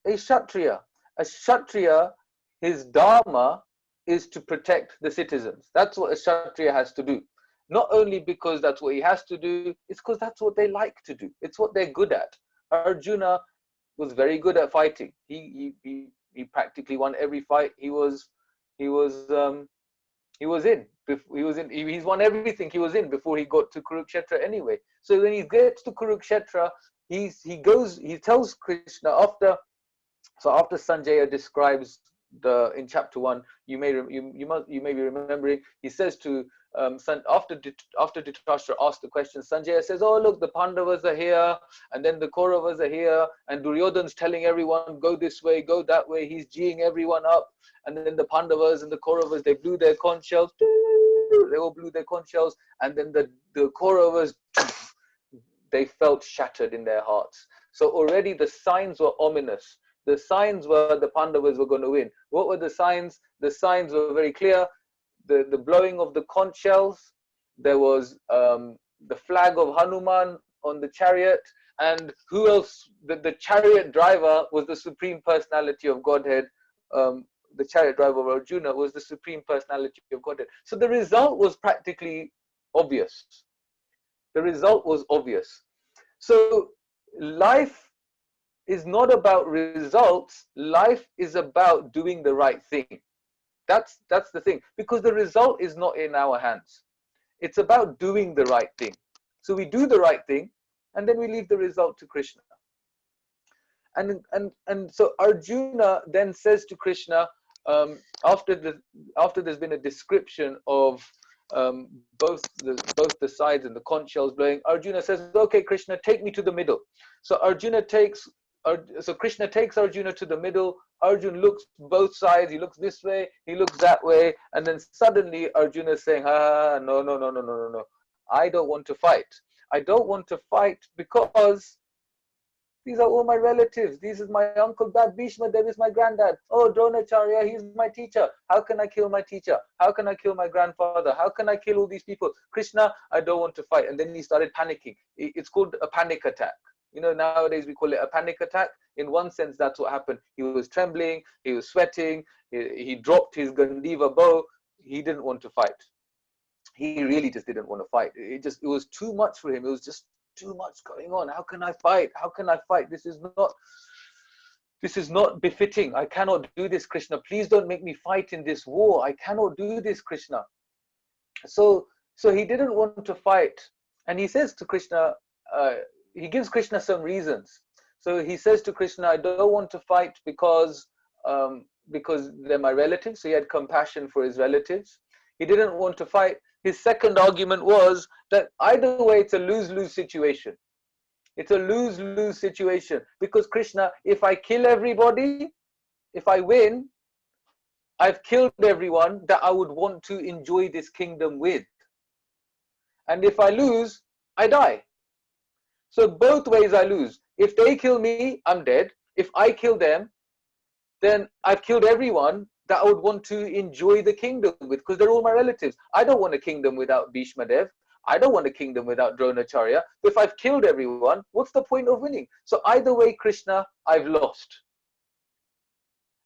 a Kshatriya. A Kshatriya, his dharma is to protect the citizens. That's what a Kshatriya has to do. Not only because that's what he has to do, it's because that's what they like to do. It's what they're good at. Arjuna was very good at fighting. He practically won every fight he was in. He's won everything he was in before he got to Kurukshetra anyway. So when he gets to Kurukshetra, he tells Krishna after Sanjaya describes in chapter 1, you may be remembering, he says to after Dhritarashtra asked the question, Sanjaya says, oh look, the Pandavas are here, and then the Kauravas are here, and Duryodhan's telling everyone, go this way, go that way, he's geeing everyone up, and then the Pandavas and the Kauravas, they blew their conch shells, they all blew their conch shells, and then the Kauravas, they felt shattered in their hearts. So already the signs were ominous. The signs were the Pandavas were going to win. What were the signs? The signs were very clear. The blowing of the conch shells. There was the flag of Hanuman on the chariot. And who else? The chariot driver was the Supreme Personality of Godhead. The chariot driver of Arjuna was the Supreme Personality of Godhead. So the result was practically obvious. The result was obvious. So life is not about results. Life is about doing the right thing. That's the thing, because the result is not in our hands. It's about doing the right thing. So we do the right thing, and then we leave the result to Krishna. And so Arjuna then says to Krishna, after there's been a description of both the sides and the conch shells blowing, Arjuna says, okay, Krishna, take me to the middle. So Krishna takes Arjuna to the middle. Arjuna looks both sides. He looks this way, he looks that way, and then suddenly Arjuna is saying, no. I don't want to fight. I don't want to fight because these are all my relatives. This is my uncle, Dad Bhishma, there is my granddad. Oh, Dronacharya, he's my teacher. How can I kill my teacher? How can I kill my grandfather? How can I kill all these people? Krishna, I don't want to fight. And then he started panicking. It's called a panic attack. Nowadays we call it a panic attack. In one sense, that's what happened. He was trembling, he was sweating, he dropped his Gandiva bow. He didn't want to fight. He really just didn't want to fight. It was too much for him. It was just too much going on. How can I fight? How can I fight? This is not befitting. I cannot do this, Krishna. Please don't make me fight in this war. I cannot do this, Krishna. So he didn't want to fight. And he says to Krishna, he gives Krishna some reasons. So he says to Krishna, I don't want to fight because they're my relatives. So he had compassion for his relatives. He didn't want to fight. His second argument was that either way, it's a lose-lose situation. It's a lose-lose situation. Because Krishna, if I kill everybody, if I win, I've killed everyone that I would want to enjoy this kingdom with. And if I lose, I die. So both ways I lose. If they kill me, I'm dead. If I kill them, then I've killed everyone that I would want to enjoy the kingdom with, because they're all my relatives. I don't want a kingdom without Bhishma Dev. I don't want a kingdom without Dronacharya. If I've killed everyone, what's the point of winning? So either way, Krishna, I've lost.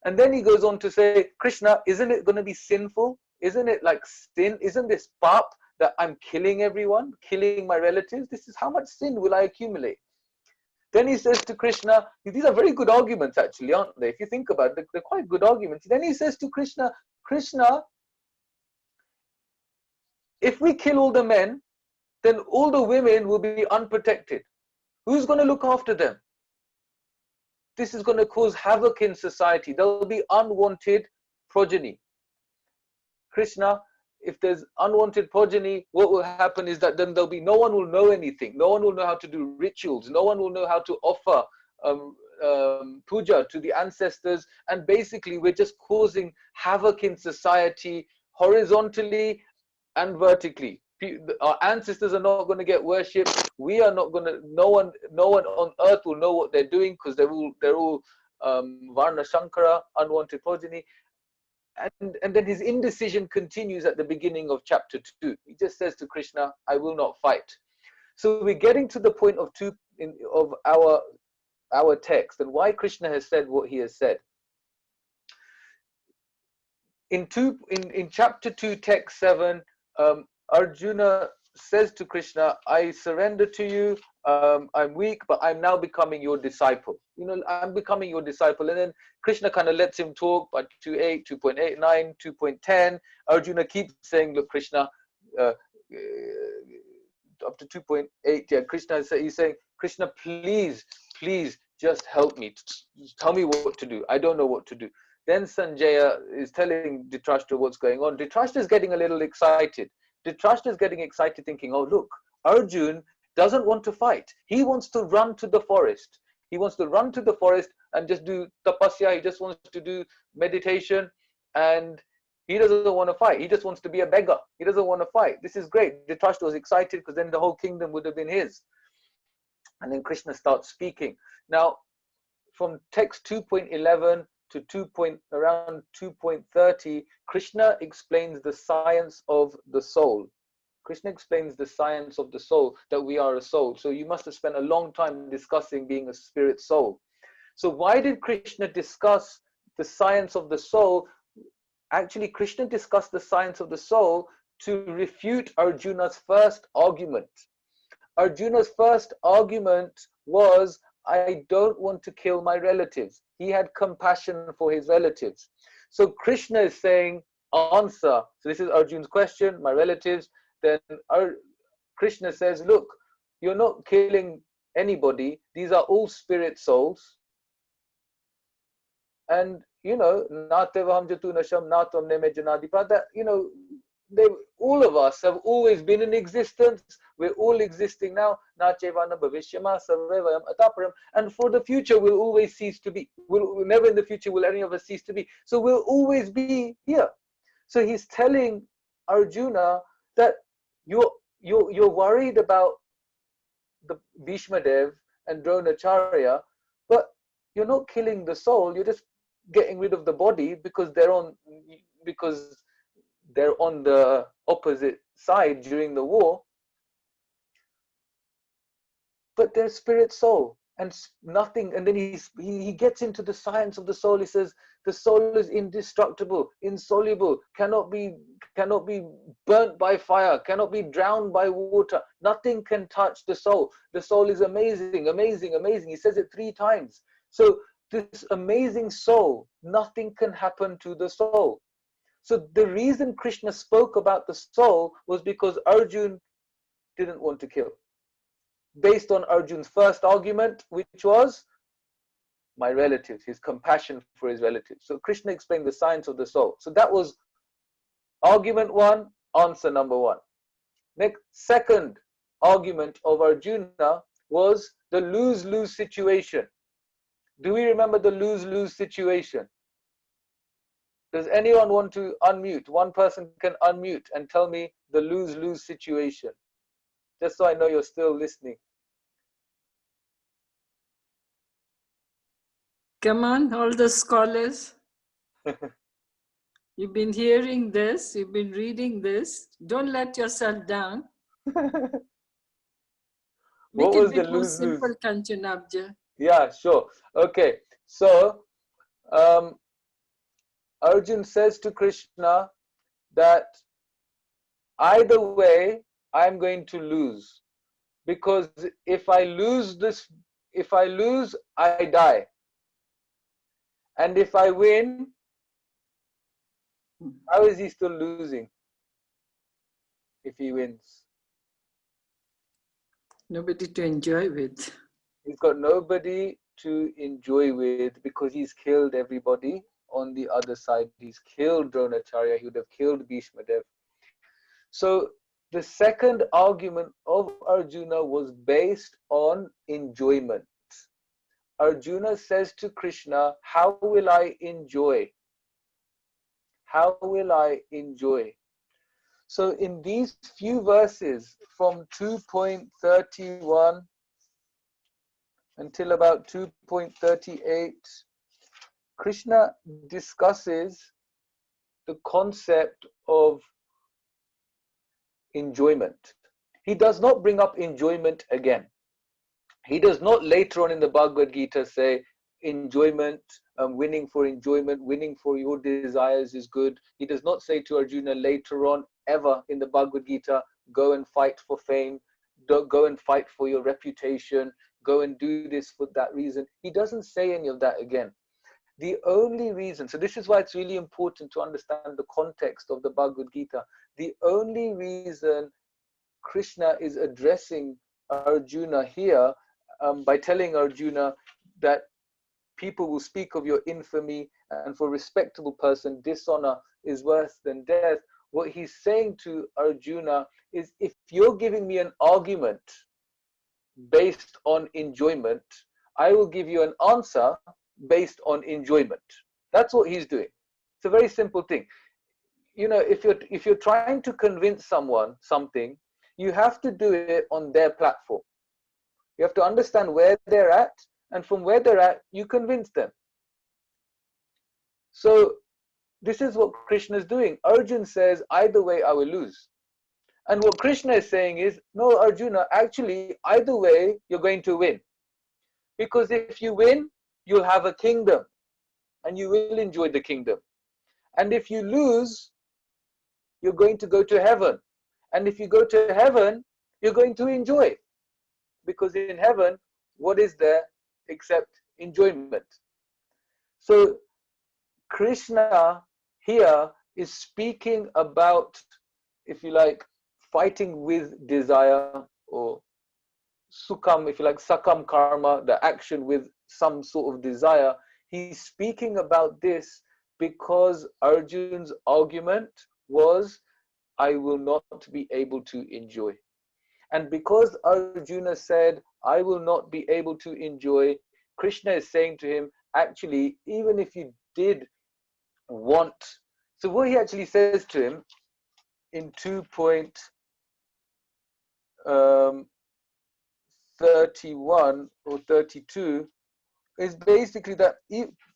And then he goes on to say, Krishna, isn't it going to be sinful? Isn't it like sin? Isn't this pap that I'm killing everyone, killing my relatives? This is how much sin will I accumulate? Then he says to Krishna, these are very good arguments actually, aren't they? If you think about it, they're quite good arguments. Then he says to Krishna, Krishna, if we kill all the men, then all the women will be unprotected. Who's going to look after them? This is going to cause havoc in society. There will be unwanted progeny. Krishna, if there's unwanted progeny, what will happen is that then there'll be no one will know anything. No one will know how to do rituals. No one will know how to offer puja to the ancestors. And basically, we're just causing havoc in society horizontally and vertically. Our ancestors are not going to get worshipped. We are not going to. No one on earth will know what they're doing, because they're all Varna Shankara, unwanted progeny. And then his indecision continues at the beginning of chapter 2. He just says to Krishna, I will not fight. So we're getting to the point of our text and why Krishna has said what he has said. In chapter 2, text 7, Arjuna says to Krishna, I surrender to you. I'm weak, but I'm now becoming your disciple. I'm becoming your disciple. And then Krishna kind of lets him talk by 2.8, 2.89, 2.10. Arjuna keeps saying, look, Krishna, up to 2.8, yeah, Krishna he's saying, Krishna, please just help me. Tell me what to do. I don't know what to do. Then Sanjaya is telling Dhritarashtra what's going on. Dhritarashtra is getting a little excited. Dhritarashtra is getting excited, thinking, oh, look, Arjun doesn't want to fight. He wants to run to the forest. He wants to run to the forest and just do tapasya. He just wants to do meditation, and he doesn't want to fight. He just wants to be a beggar. He doesn't want to fight. This is great. Dhritarashtra was excited because then the whole kingdom would have been his. And then Krishna starts speaking. Now, from text 2.11 to around 2.30, Krishna explains the science of the soul. Krishna explains the science of the soul, that we are a soul. So you must have spent a long time discussing being a spirit soul. So why did Krishna discuss the science of the soul? Actually, Krishna discussed the science of the soul to refute Arjuna's first argument. Arjuna's first argument was, I don't want to kill my relatives. He had compassion for his relatives. So Krishna is saying, answer. So this is Arjuna's question, my relatives. Then Krishna says, look, you're not killing anybody. These are all spirit souls. And, all of us have always been in existence. We're all existing now. And for the future, we'll always cease to be. Never in the future will any of us cease to be. So we'll always be here. So he's telling Arjuna that you're worried about the Bhishma Dev and Dronacharya, but you're not killing the soul. You're just getting rid of the body because they're on the opposite side during the war. But they're spirit soul and nothing. And then he gets into the science of the soul. He says the soul is indestructible, insoluble, cannot be burnt by fire, cannot be drowned by water. Nothing can touch the soul. The soul is amazing, amazing, amazing. He says it 3 times. So this amazing soul, nothing can happen to the soul. So the reason Krishna spoke about the soul was because Arjun didn't want to kill. Based on Arjun's first argument, which was my relatives, his compassion for his relatives. So Krishna explained the science of the soul. So that was argument 1, answer number 1. Next, second argument of Arjuna was the lose-lose situation. Do we remember the lose-lose situation? Does anyone want to unmute? One person can unmute and tell me the lose-lose situation, just so I know you're still listening. Come on, all the scholars. You've been hearing this, you've been reading this. Don't let yourself down. Make What it was a the bit more lose-lose? simple, Kanchanabja. Yeah, sure. Okay, so Arjun says to Krishna that either way, I'm going to lose. Because if I lose, I die. And if I win, how is he still losing if he wins? Nobody to enjoy with. He's got nobody to enjoy with because he's killed everybody on the other side. He's killed Dronacharya, he would have killed Bhishma Dev. So the second argument of Arjuna was based on enjoyment. Arjuna says to Krishna, how will I enjoy? How will I enjoy? So in these few verses from 2.31 until about 2.38, Krishna discusses the concept of enjoyment. He does not bring up enjoyment again. He does not later on in the Bhagavad Gita say enjoyment, winning for enjoyment, winning for your desires is good. He does not say to Arjuna later on ever in the Bhagavad Gita, go and fight for fame, go and fight for your reputation, go and do this for that reason. He doesn't say any of that again. The only reason, so this is why it's really important to understand the context of the Bhagavad Gita. The only reason Krishna is addressing Arjuna here by telling Arjuna that people will speak of your infamy, and for a respectable person, dishonor is worse than death. What he's saying to Arjuna is, if you're giving me an argument based on enjoyment, I will give you an answer based on enjoyment. That's what he's doing. It's a very simple thing. You know, if you're trying to convince someone something, you have to do it on their platform. You have to understand where they're at, and from where they're at, you convince them. So this is what Krishna is doing. Arjuna says, either way, I will lose. And what Krishna is saying is, no, Arjuna, actually, either way, you're going to win. Because if you win, you'll have a kingdom, and you will enjoy the kingdom. And if you lose, you're going to go to heaven. And if you go to heaven, you're going to enjoy. Because in heaven, what is there except enjoyment? So Krishna here is speaking about, if you like, fighting with desire, or sukam, if you like, sakam karma, the action with some sort of desire. He's speaking about this because Arjuna's argument was, I will not be able to enjoy. And because Arjuna said, I will not be able to enjoy, Krishna is saying to him, actually, even if you did want, so what he actually says to him in 2.31 or 32 is basically that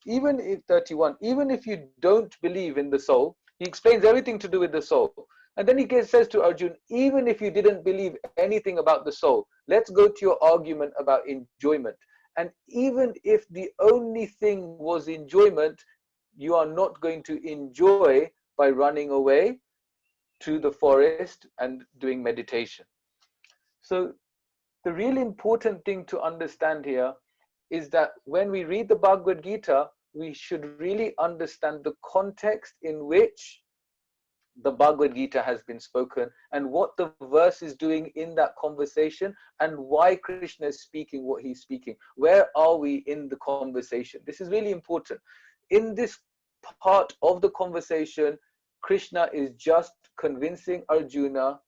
even if 31, even if you don't believe in the soul, he explains everything to do with the soul. And then he says to Arjuna, even if you didn't believe anything about the soul, let's go to your argument about enjoyment. And even if the only thing was enjoyment, you are not going to enjoy by running away to the forest and doing meditation. So the really important thing to understand here is that when we read the Bhagavad Gita, we should really understand the context in which the Bhagavad Gita has been spoken, and what the verse is doing in that conversation, and why Krishna is speaking what he's speaking. Where are we in the conversation? This is really important. In this part of the conversation, Krishna is just convincing Arjuna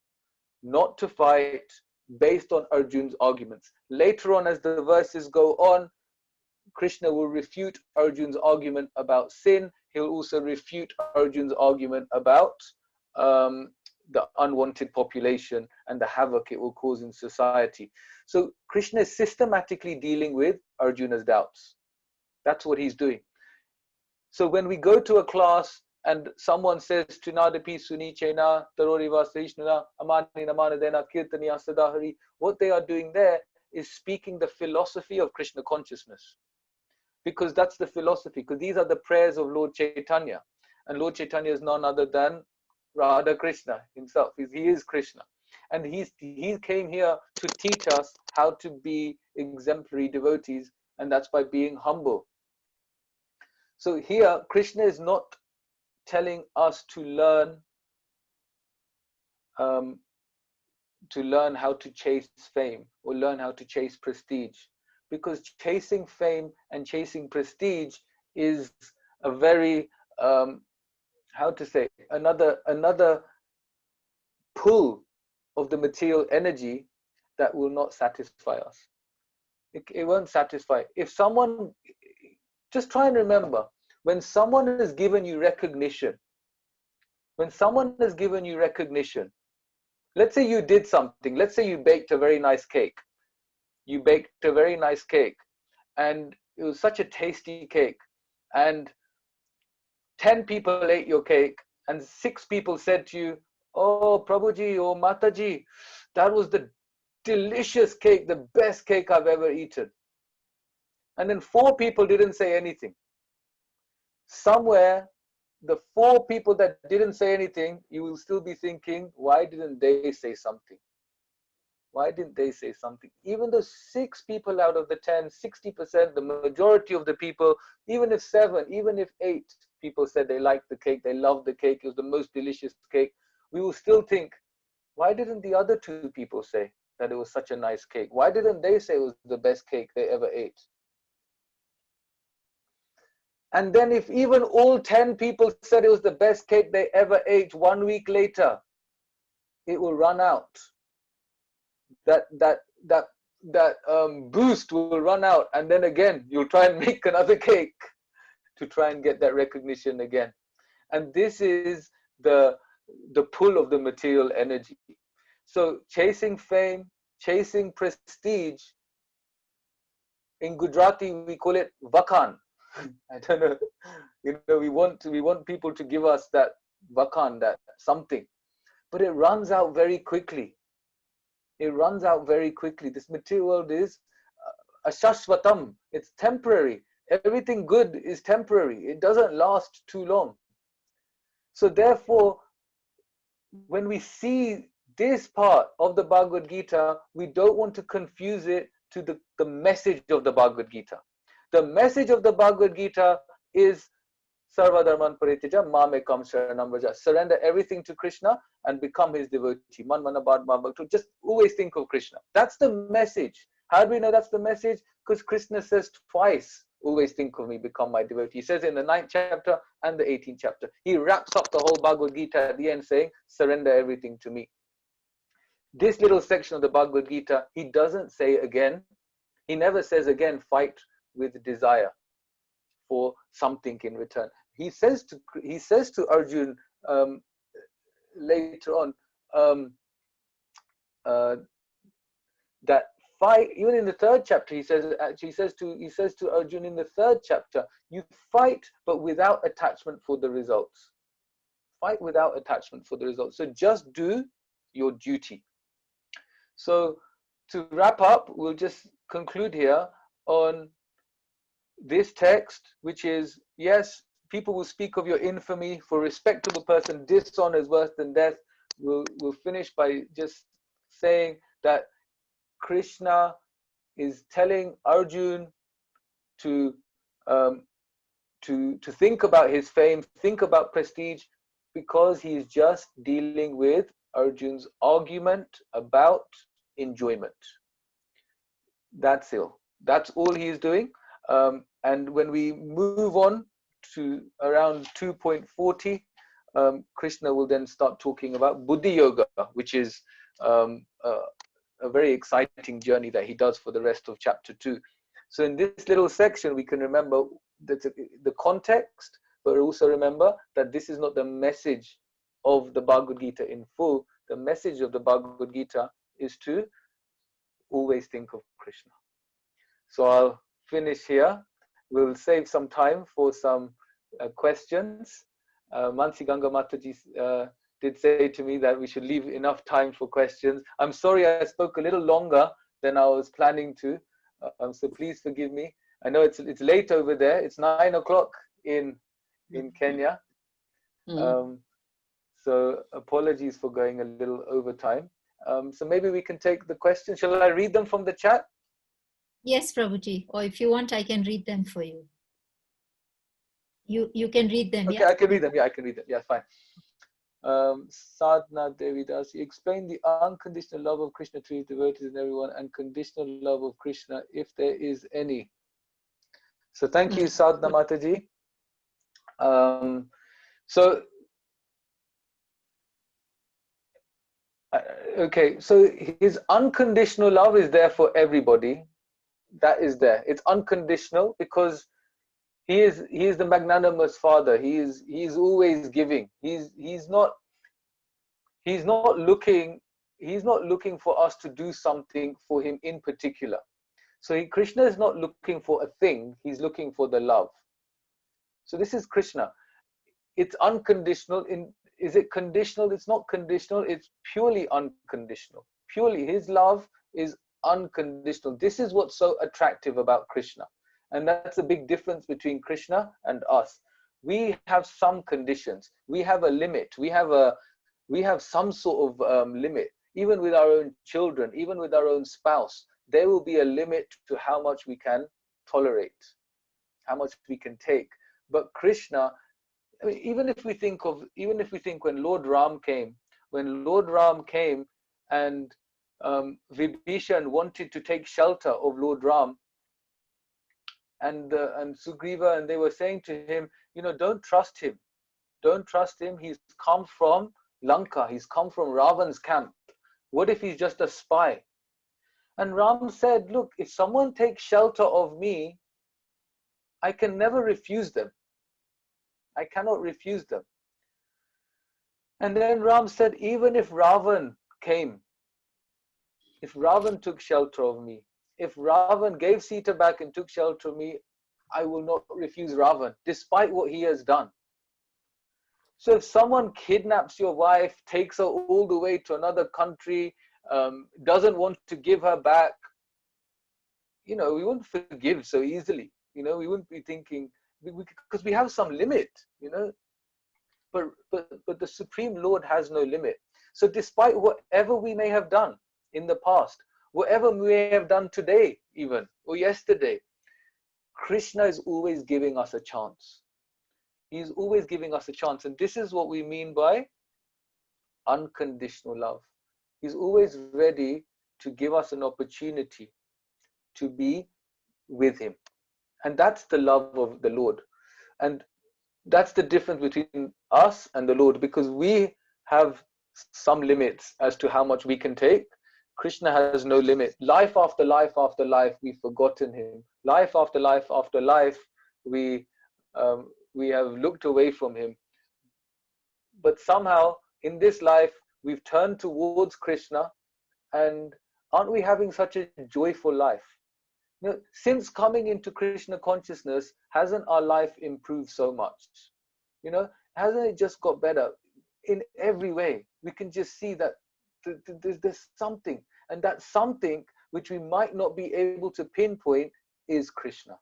not to fight based on Arjuna's arguments. Later on, as the verses go on, Krishna will refute Arjuna's argument about sin. he'll also refute Arjun's argument about the unwanted population and the havoc it will cause in society. So Krishna is systematically dealing with Arjuna's doubts. That's what he's doing. So when we go to a class and someone says, Tunadapi Suni Chena, Taroriva Srishnuna, Amani Namana Dena Kirtaniya Sadahari, what they are doing there is speaking the philosophy of Krishna consciousness. Because that's the philosophy, because these are the prayers of Lord Chaitanya. And Lord Chaitanya is none other than Radha Krishna himself. He is Krishna. And he came here to teach us how to be exemplary devotees, and that's by being humble. So here, Krishna is not telling us to learn how to chase fame or learn how to chase prestige, because chasing fame and chasing prestige is a very another pull of the material energy that will not satisfy us. It won't satisfy. If someone, just try and remember, when someone has given you recognition, let's say you did something, let's say you baked a very nice cake. You baked a very nice cake and it was such a tasty cake, and 10 people ate your cake and 6 people said to you, oh Prabhuji, oh Mataji, that was the delicious cake, the best cake I've ever eaten. And then 4 people didn't say anything. Somewhere, the 4 people that didn't say anything, you will still be thinking, why didn't they say something? Why didn't they say something? Even though 6 people out of the 10, 60%, the majority of the people, even if 7, even if 8 people said they liked the cake, they loved the cake, it was the most delicious cake, we will still think, why didn't the other 2 people say that it was such a nice cake? Why didn't they say it was the best cake they ever ate? And then if even all 10 people said it was the best cake they ever ate, 1 week later, it will run out. That boost will run out, and then again you'll try and make another cake to try and get that recognition again. And this is the pull of the material energy. So chasing fame, chasing prestige, in Gujarati we call it vakan. I don't know, we want people to give us that vakan, that something, but it runs out very quickly. It runs out very quickly. This material world is ashashvatam. It's temporary. Everything good is temporary. It doesn't last too long. So therefore, when we see this part of the Bhagavad Gita, we don't want to confuse it to the message of the Bhagavad Gita. The message of the Bhagavad Gita is Sarva Dharman Parityaja Mamekam Sharanam Vraja. Surrender everything to Krishna and become his devotee. Man Manabad Mabhaktu. Just always think of Krishna. That's the message. How do we know that's the message? Because Krishna says twice, always think of me, become my devotee. He says in the 9th chapter and the 18th chapter. He wraps up the whole Bhagavad Gita at the end saying, surrender everything to me. This little section of the Bhagavad Gita, he doesn't say again. He never says again, fight with desire for something in return. He says to Arjun later on that fight. Even in the 3rd chapter, he says to Arjun in the 3rd chapter, you fight but without attachment for the results. Fight without attachment for the results. So just do your duty. So to wrap up, we'll just conclude here on this text, which is, yes, people will speak of your infamy. For respectable person, dishonor is worse than death. We'll finish by just saying that Krishna is telling Arjun to think about his fame, think about prestige, because he's just dealing with Arjun's argument about enjoyment. That's all. That's all he's doing. And when we move on to around 2.40, Krishna will then start talking about Buddhi Yoga, which is a very exciting journey that he does for the rest of chapter 2. So in this little section, we can remember that the context, But also remember that this is not the message of the Bhagavad Gita in full. The message of the Bhagavad Gita is to always think of Krishna. So I'll finish here. We'll save some time for some questions. Mansi Ganga Mataji did say to me that we should leave enough time for questions. I'm sorry I spoke a little longer than I was planning to, so please forgive me. I know it's late over there. It's 9 o'clock in Kenya. So apologies for going a little over time. So maybe we can take the questions. Shall I read them from the chat? Yes, Prabhuji. Or if you want, I can read them for you. You can read them, Okay, yeah? I can read them. Yeah, I can read them. Yeah, fine. Sadhna Devidas, you explain the unconditional love of Krishna to his devotees and everyone, and conditional love of Krishna, if there is any. So thank you, Sadhna Mataji. Okay, so his unconditional love is there for everybody. That is there. It's unconditional because he is the magnanimous Father. He is always giving. He's not looking for us to do something for him in particular. So Krishna is not looking for a thing. He's looking for the love. So this is Krishna. It's unconditional. Is it conditional? It's not conditional. It's purely unconditional. Purely, his love is unconditional. This is what's so attractive about Krishna. And that's a big difference between Krishna and us. We have some conditions. We have a limit. We have some sort of limit. Even with our own children, even with our own spouse, there will be a limit to how much we can tolerate, how much we can take. But Krishna, I mean, even if we think when Lord Ram came and Vibhishan wanted to take shelter of Lord Ram, and Sugriva, and they were saying to him, don't trust him. Don't trust him. He's come from Lanka. He's come from Ravan's camp. What if he's just a spy? And Ram said, look, if someone takes shelter of me, I can never refuse them. I cannot refuse them. And then Ram said, even if Ravan came, if Ravan took shelter of me, if Ravan gave Sita back and took shelter of me, I will not refuse Ravan, despite what he has done. So if someone kidnaps your wife, takes her all the way to another country, doesn't want to give her back, we wouldn't forgive so easily. We wouldn't be thinking, because we have some limit, but the Supreme Lord has no limit. So despite whatever we may have done in the past, whatever we may have done today even, or yesterday, Krishna is always giving us a chance. He's always giving us a chance. And this is what we mean by unconditional love. He's always ready to give us an opportunity to be with him. And that's the love of the Lord. And that's the difference between us and the Lord, because we have some limits as to how much we can take. Krishna has no limit. Life after life after life, we've forgotten him. Life after life after life, we have looked away from him. But somehow, in this life, we've turned towards Krishna, and aren't we having such a joyful life? Since coming into Krishna consciousness, hasn't our life improved so much? Hasn't it just got better in every way? We can just see that there's something, and that something which we might not be able to pinpoint is Krishna.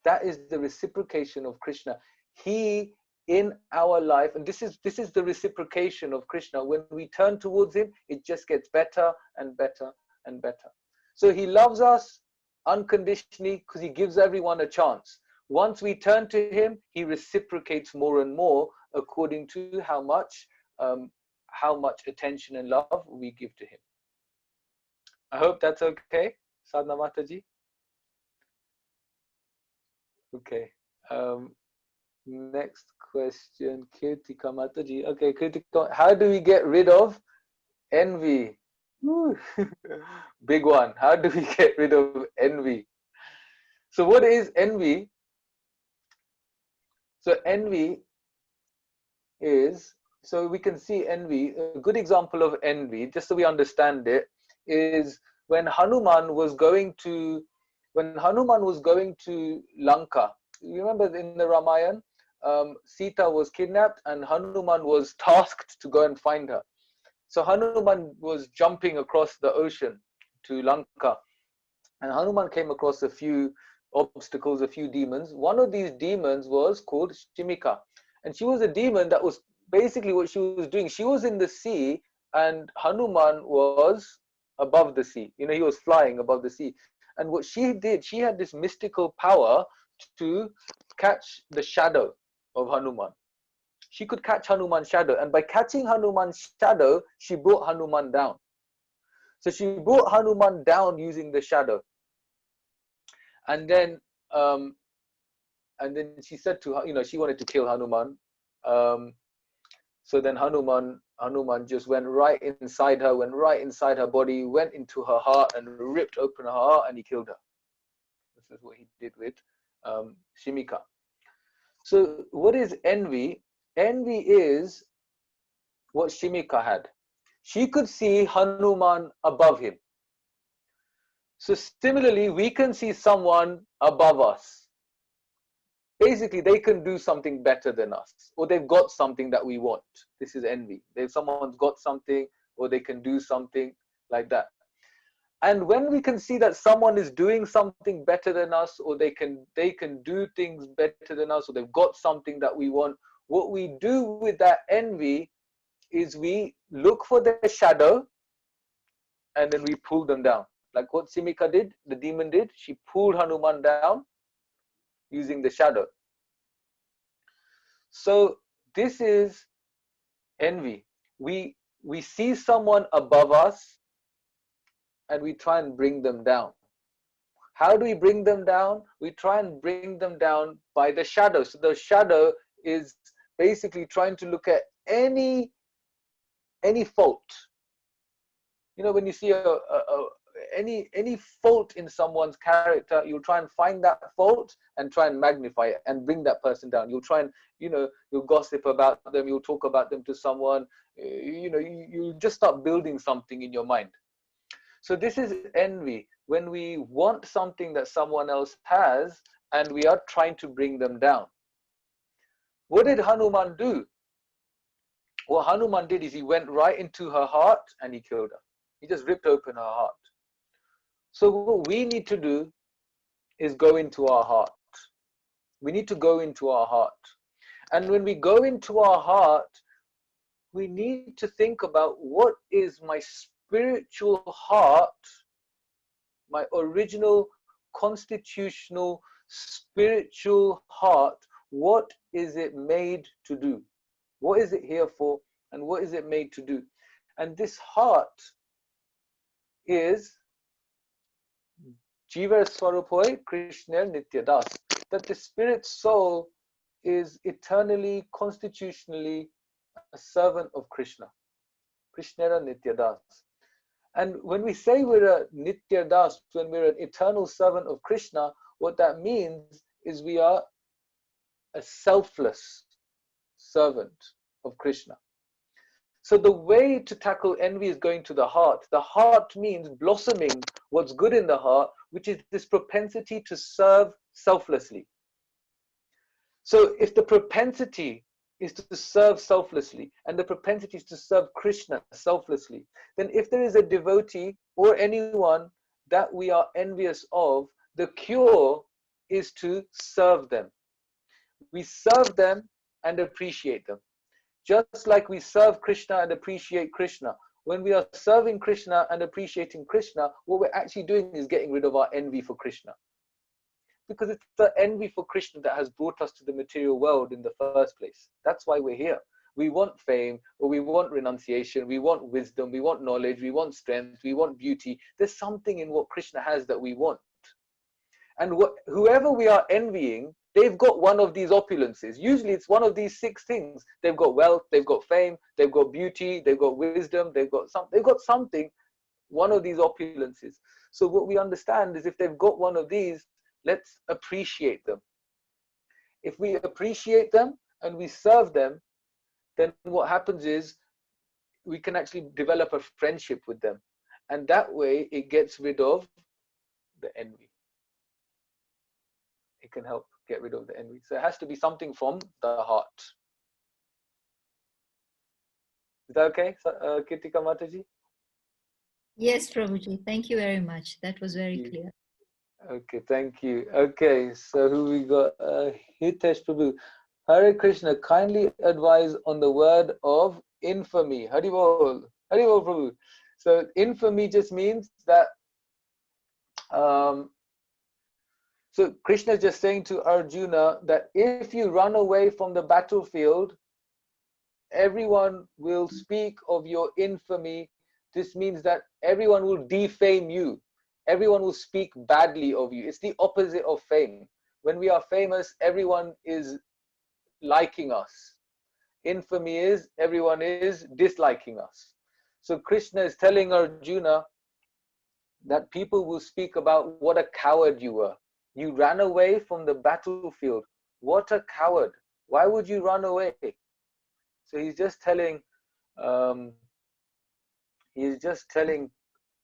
That is the reciprocation of Krishna. He in our life, and this is the reciprocation of Krishna. When we turn towards him, it just gets better and better and better. So he loves us unconditionally because he gives everyone a chance. Once we turn to him, he reciprocates more and more according to how much attention and love we give to him. I hope that's okay, Sadhna Mataji. Okay. Next question, Kirtika Mataji. Okay, Kirtika, how do we get rid of envy? Big one. How do we get rid of envy? So what is envy? So envy is, so we can see envy, a good example of envy, just so we understand it, is when Hanuman was going to Lanka. You remember in the Ramayana, Sita was kidnapped and Hanuman was tasked to go and find her. So Hanuman was jumping across the ocean to Lanka, and Hanuman came across a few obstacles, a few demons. One of these demons was called Shimika, and she was a demon that was basically what she was doing. She was in the sea and Hanuman was above the sea. You know, he was flying above the sea. And what she did, she had this mystical power to catch the shadow of Hanuman. She could catch Hanuman's shadow, and by catching Hanuman's shadow, she brought Hanuman down. So she brought Hanuman down using the shadow. And then she said to her, you know, she wanted to kill Hanuman. So then Hanuman just went right inside her body, went into her heart and ripped open her heart, and he killed her. This is what he did with Shimika. So what is envy? Envy is what Shimika had. She could see Hanuman above him. So similarly, we can see someone above us. Basically, they can do something better than us, or they've got something that we want. This is envy. Someone's got something, or they can do something like that. And when we can see that someone is doing something better than us, or they can do things better than us, or they've got something that we want, what we do with that envy is we look for their shadow and then we pull them down. Like what Shimika did, the demon did, she pulled Hanuman down using the shadow. So this is envy. We see someone above us and we try and bring them down. How do we bring them down? We try and bring them down by the shadow. So the shadow is basically trying to look at any fault. You know, when you see any fault in someone's character, you'll try and find that fault and try and magnify it and bring that person down. You'll try and, you know, you'll gossip about them, you'll talk about them to someone, you know, you just start building something in your mind. So this is envy, when we want something that someone else has and we are trying to bring them down. What did Hanuman do? What Hanuman did is he went right into her heart and he killed her. He just ripped open her heart. So what we need to do is go into our heart. We need to go into our heart. And when we go into our heart, we need to think about, what is my spiritual heart, my original constitutional spiritual heart? What is it made to do? What is it here for? And what is it made to do? And this heart is Jiva Swarupoy Krishna Nityadas, that the spirit soul is eternally, constitutionally a servant of Krishna. Krishna Nityadas. And when we say we're a Nityadas, when we're an eternal servant of Krishna, what that means is we are a selfless servant of Krishna. So the way to tackle envy is going to the heart. The heart means blossoming what's good in the heart, which is this propensity to serve selflessly. So if the propensity is to serve selflessly and the propensity is to serve Krishna selflessly, then if there is a devotee or anyone that we are envious of, the cure is to serve them. We serve them and appreciate them. Just like we serve Krishna and appreciate Krishna. When we are serving Krishna and appreciating Krishna, what we're actually doing is getting rid of our envy for Krishna. Because it's the envy for Krishna that has brought us to the material world in the first place. That's why we're here. We want fame, or we want renunciation, we want wisdom, we want knowledge, we want strength, we want beauty. There's something in what Krishna has that we want. And whoever we are envying, they've got one of these opulences. Usually it's one of these 6 things. They've got wealth, they've got fame, they've got beauty, they've got wisdom, they've got something, one of these opulences. So what we understand is, if they've got one of these, let's appreciate them. If we appreciate them and we serve them, then what happens is we can actually develop a friendship with them. And that way it gets rid of the envy. It can help get rid of the envy. So it has to be something from the heart. Is that okay, Kirtika Mataji? Yes, Prabhuji. Thank you very much. That was very clear. Okay, thank you. Okay, so who we got? Hitesh Prabhu. Hare Krishna, kindly advise on the word of infamy. Haribol. Haribol Prabhu. So infamy just means that so Krishna is just saying to Arjuna that if you run away from the battlefield, everyone will speak of your infamy. This means that everyone will defame you. Everyone will speak badly of you. It's the opposite of fame. When we are famous, everyone is liking us. Infamy is everyone is disliking us. So Krishna is telling Arjuna that people will speak about what a coward you were. You ran away from the battlefield. What a coward. Why would you run away? So he's just telling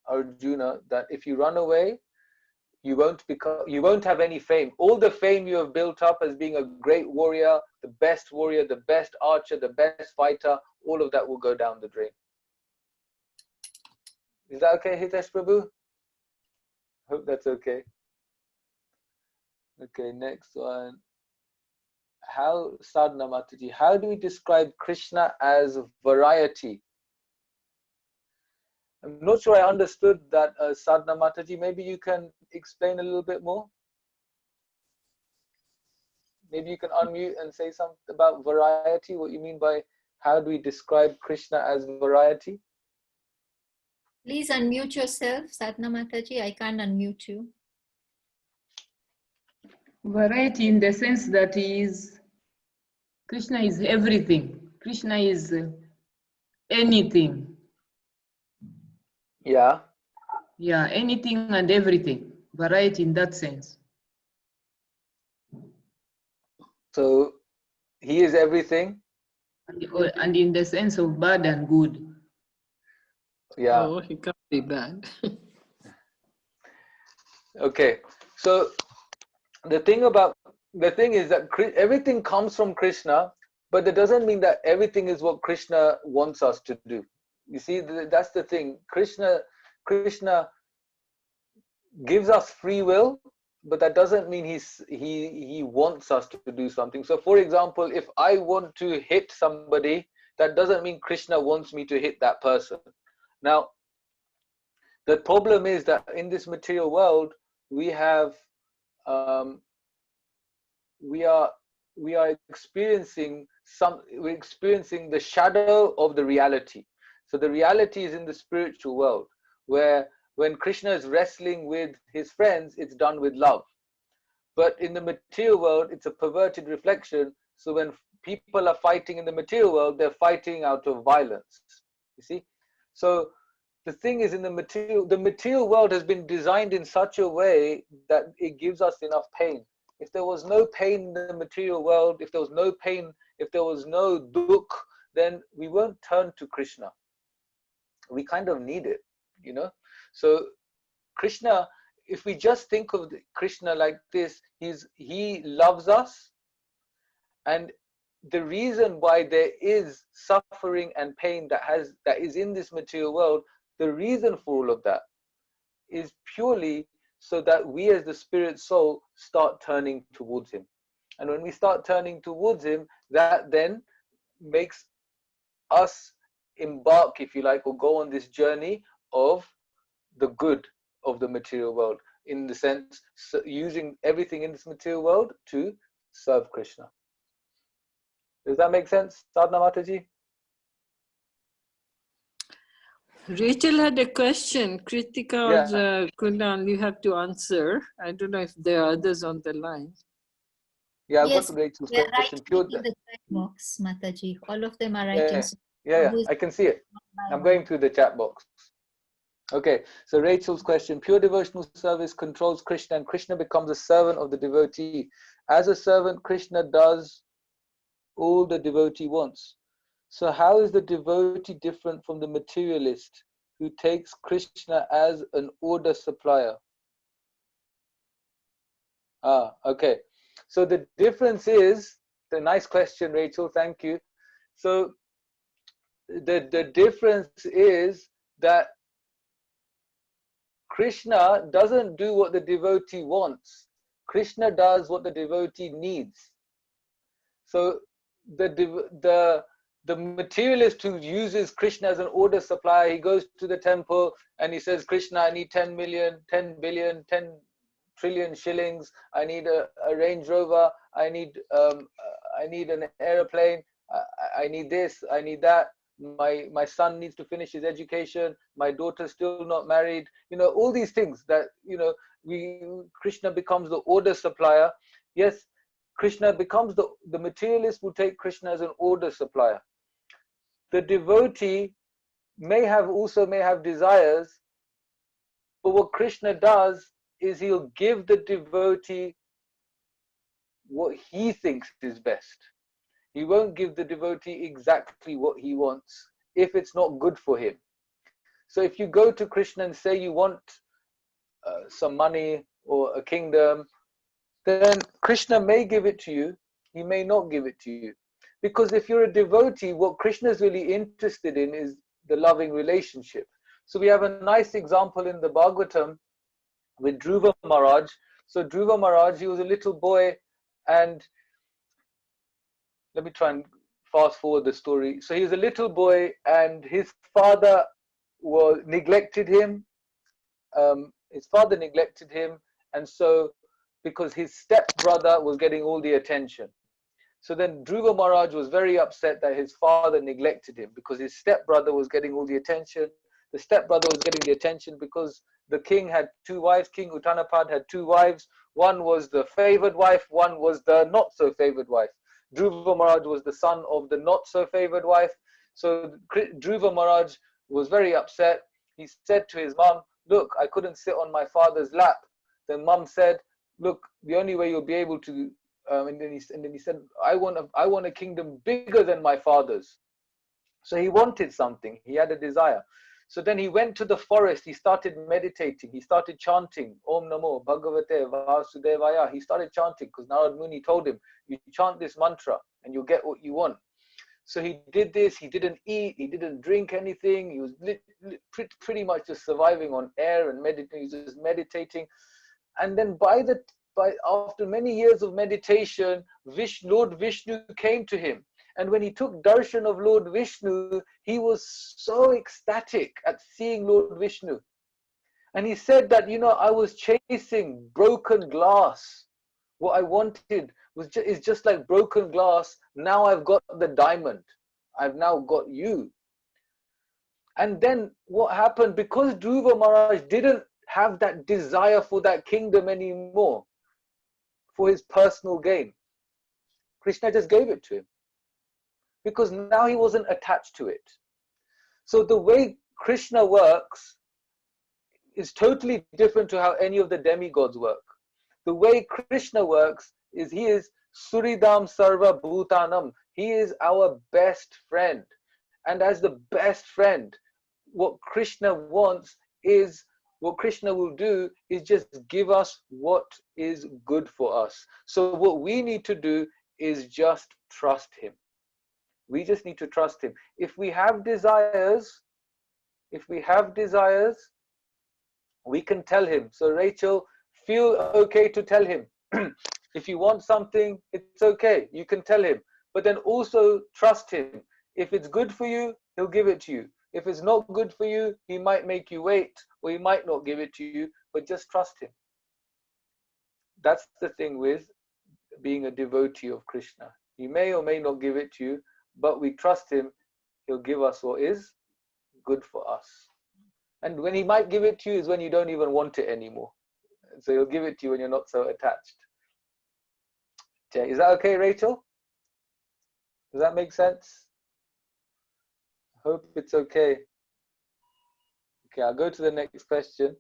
Arjuna that if you run away, you won't have any fame. All the fame you have built up as being a great warrior, the best archer, the best fighter, all of that will go down the drain. Is that okay, Hitesh Prabhu? Hope that's okay. Okay, next one. Sadhana Mataji, how do we describe Krishna as variety? I'm not sure I understood that, Sadhana Mataji. Maybe you can explain a little bit more. Maybe you can unmute and say something about variety, what you mean by how do we describe Krishna as variety? Please unmute yourself, Sadhana Mataji. I can't unmute you. Variety in the sense that Krishna is everything. Krishna is anything. Yeah. Yeah, anything and everything. Variety in that sense. So he is everything. And in the sense of bad and good. Yeah. Oh, he can't be bad. Okay. So the thing is that everything comes from Krishna, but that doesn't mean that everything is what Krishna wants us to do. You see, that's the thing. Krishna gives us free will, but that doesn't mean he wants us to do something. So for example, if I want to hit somebody, that doesn't mean Krishna wants me to hit that person. Now, the problem is that in this material world, we are experiencing the shadow of the reality. So the reality is in the spiritual world, where when Krishna is wrestling with his friends, it's done with love. But in the material world, it's a perverted reflection. So when people are fighting in the material world, they're fighting out of violence. You see? So the thing is, in the material world has been designed in such a way that it gives us enough pain. If there was no pain in the material world, if there was no pain, if there was no dukh, then we won't turn to Krishna. We kind of need it, you know. So Krishna, if we just think of Krishna like this, he loves us, and the reason why there is suffering and pain that is in this material world, the reason for all of that is purely so that we as the spirit soul start turning towards him. And when we start turning towards him, that then makes us embark, if you like, or go on this journey of the good of the material world, in the sense using everything in this material world to serve Krishna. Does that make sense, Sadhana Mataji? Rachel had a question. Kritika or Kunal, you have to answer. I don't know if there are others on the line. Yeah, I've Yes, got Rachel's they're question. writing in the chat box, Mataji. All of them are writing. Yeah, I can see it. I'm going through the chat box. Okay, so Rachel's question, pure devotional service controls Krishna and Krishna becomes a servant of the devotee. As a servant, Krishna does all the devotee wants. So how is the devotee different from the materialist who takes Krishna as an order supplier? Okay. So the difference is, the nice question, Rachel, thank you. So the difference is that Krishna doesn't do what the devotee wants. Krishna does what the devotee needs. So the materialist who uses Krishna as an order supplier, he goes to the temple and he says, Krishna, I need 10 million, 10 billion, 10 trillion shillings. I need a Range Rover. I need an airplane. I need this. I need that. My son needs to finish his education. My daughter's still not married. You know, all these things that, you know, Krishna becomes the order supplier. Yes, Krishna becomes the materialist will take Krishna as an order supplier. The devotee may have desires, but what Krishna does is he'll give the devotee what he thinks is best. He won't give the devotee exactly what he wants if it's not good for him. So if you go to Krishna and say you want some money or a kingdom, then Krishna may give it to you, he may not give it to you. Because if you're a devotee, what Krishna is really interested in is the loving relationship. So we have a nice example in the Bhagavatam with Dhruva Maharaj. So Dhruva Maharaj, he was a little boy, and let me try and fast forward the story. So he was a little boy and his father neglected him. His father neglected him, and so because his stepbrother was getting all the attention. So then Dhruva Maharaj was very upset that his father neglected him because his stepbrother was getting all the attention. The stepbrother was getting the attention because the king had two wives. King Uttanapad had two wives. One was the favored wife, one was the not so favored wife. Dhruva Maharaj was the son of the not so favored wife. So Dhruva Maharaj was very upset. He said to his mom, look, I couldn't sit on my father's lap. Then mom said, look, the only way you'll be able to, and then he said, I want a kingdom bigger than my father's. So he wanted something, he had a desire. So then he went to the forest, he started meditating, he started chanting, Om Namo Bhagavate Vasudevaya. He started chanting because Narad Muni told him, you chant this mantra and you'll get what you want. So he did this, he didn't eat, he didn't drink anything, he was pretty much just surviving on air and meditating, he was just meditating. And then after many years of meditation, Lord Vishnu came to him. And when he took darshan of Lord Vishnu, he was so ecstatic at seeing Lord Vishnu. And he said that, I was chasing broken glass. What I wanted is just like broken glass. Now I've got the diamond. I've now got you. And then what happened? Because Dhruva Maharaj didn't have that desire for that kingdom anymore, for his personal gain, Krishna just gave it to him. Because now he wasn't attached to it. So the way Krishna works is totally different to how any of the demigods work. The way Krishna works is he is Suridam Sarva Bhutanam. He is our best friend. And as the best friend, what Krishna will do is just give us what is good for us. So what we need to do is just trust him. We just need to trust him. If we have desires, we can tell him. So Rachel, feel okay to tell him. If you want something, it's okay. You can tell him. But then also trust him. If it's good for you, he'll give it to you. If it's not good for you, he might make you wait, or he might not give it to you, but just trust him. That's the thing with being a devotee of Krishna. He may or may not give it to you, but we trust him, he'll give us what is good for us. And when he might give it to you is when you don't even want it anymore. So he'll give it to you when you're not so attached. Okay, is that okay, Rachel? Does that make sense? I hope it's okay. Okay, I'll go to the next question.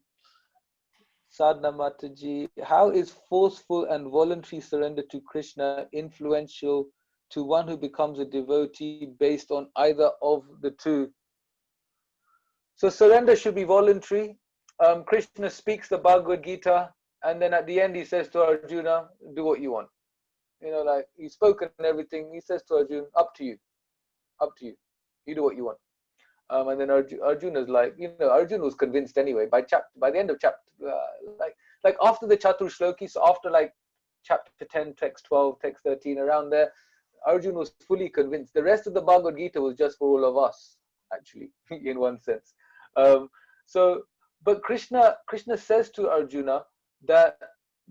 Sadhana Mataji, how is forceful and voluntary surrender to Krishna influential to one who becomes a devotee based on either of the two? So surrender should be voluntary. Krishna speaks the Bhagavad Gita, and then at the end he says to Arjuna, do what you want. You know, like he's spoken everything. He says to Arjuna, up to you. Up to you. You do what you want. And then Arjuna's like, you know, Arjuna was convinced anyway. By the end of chapter, like after the Chatur Shloki, so after like chapter 10, text 12, text 13, around there, Arjuna was fully convinced. The rest of the Bhagavad Gita was just for all of us, actually, in one sense. But Krishna says to Arjuna that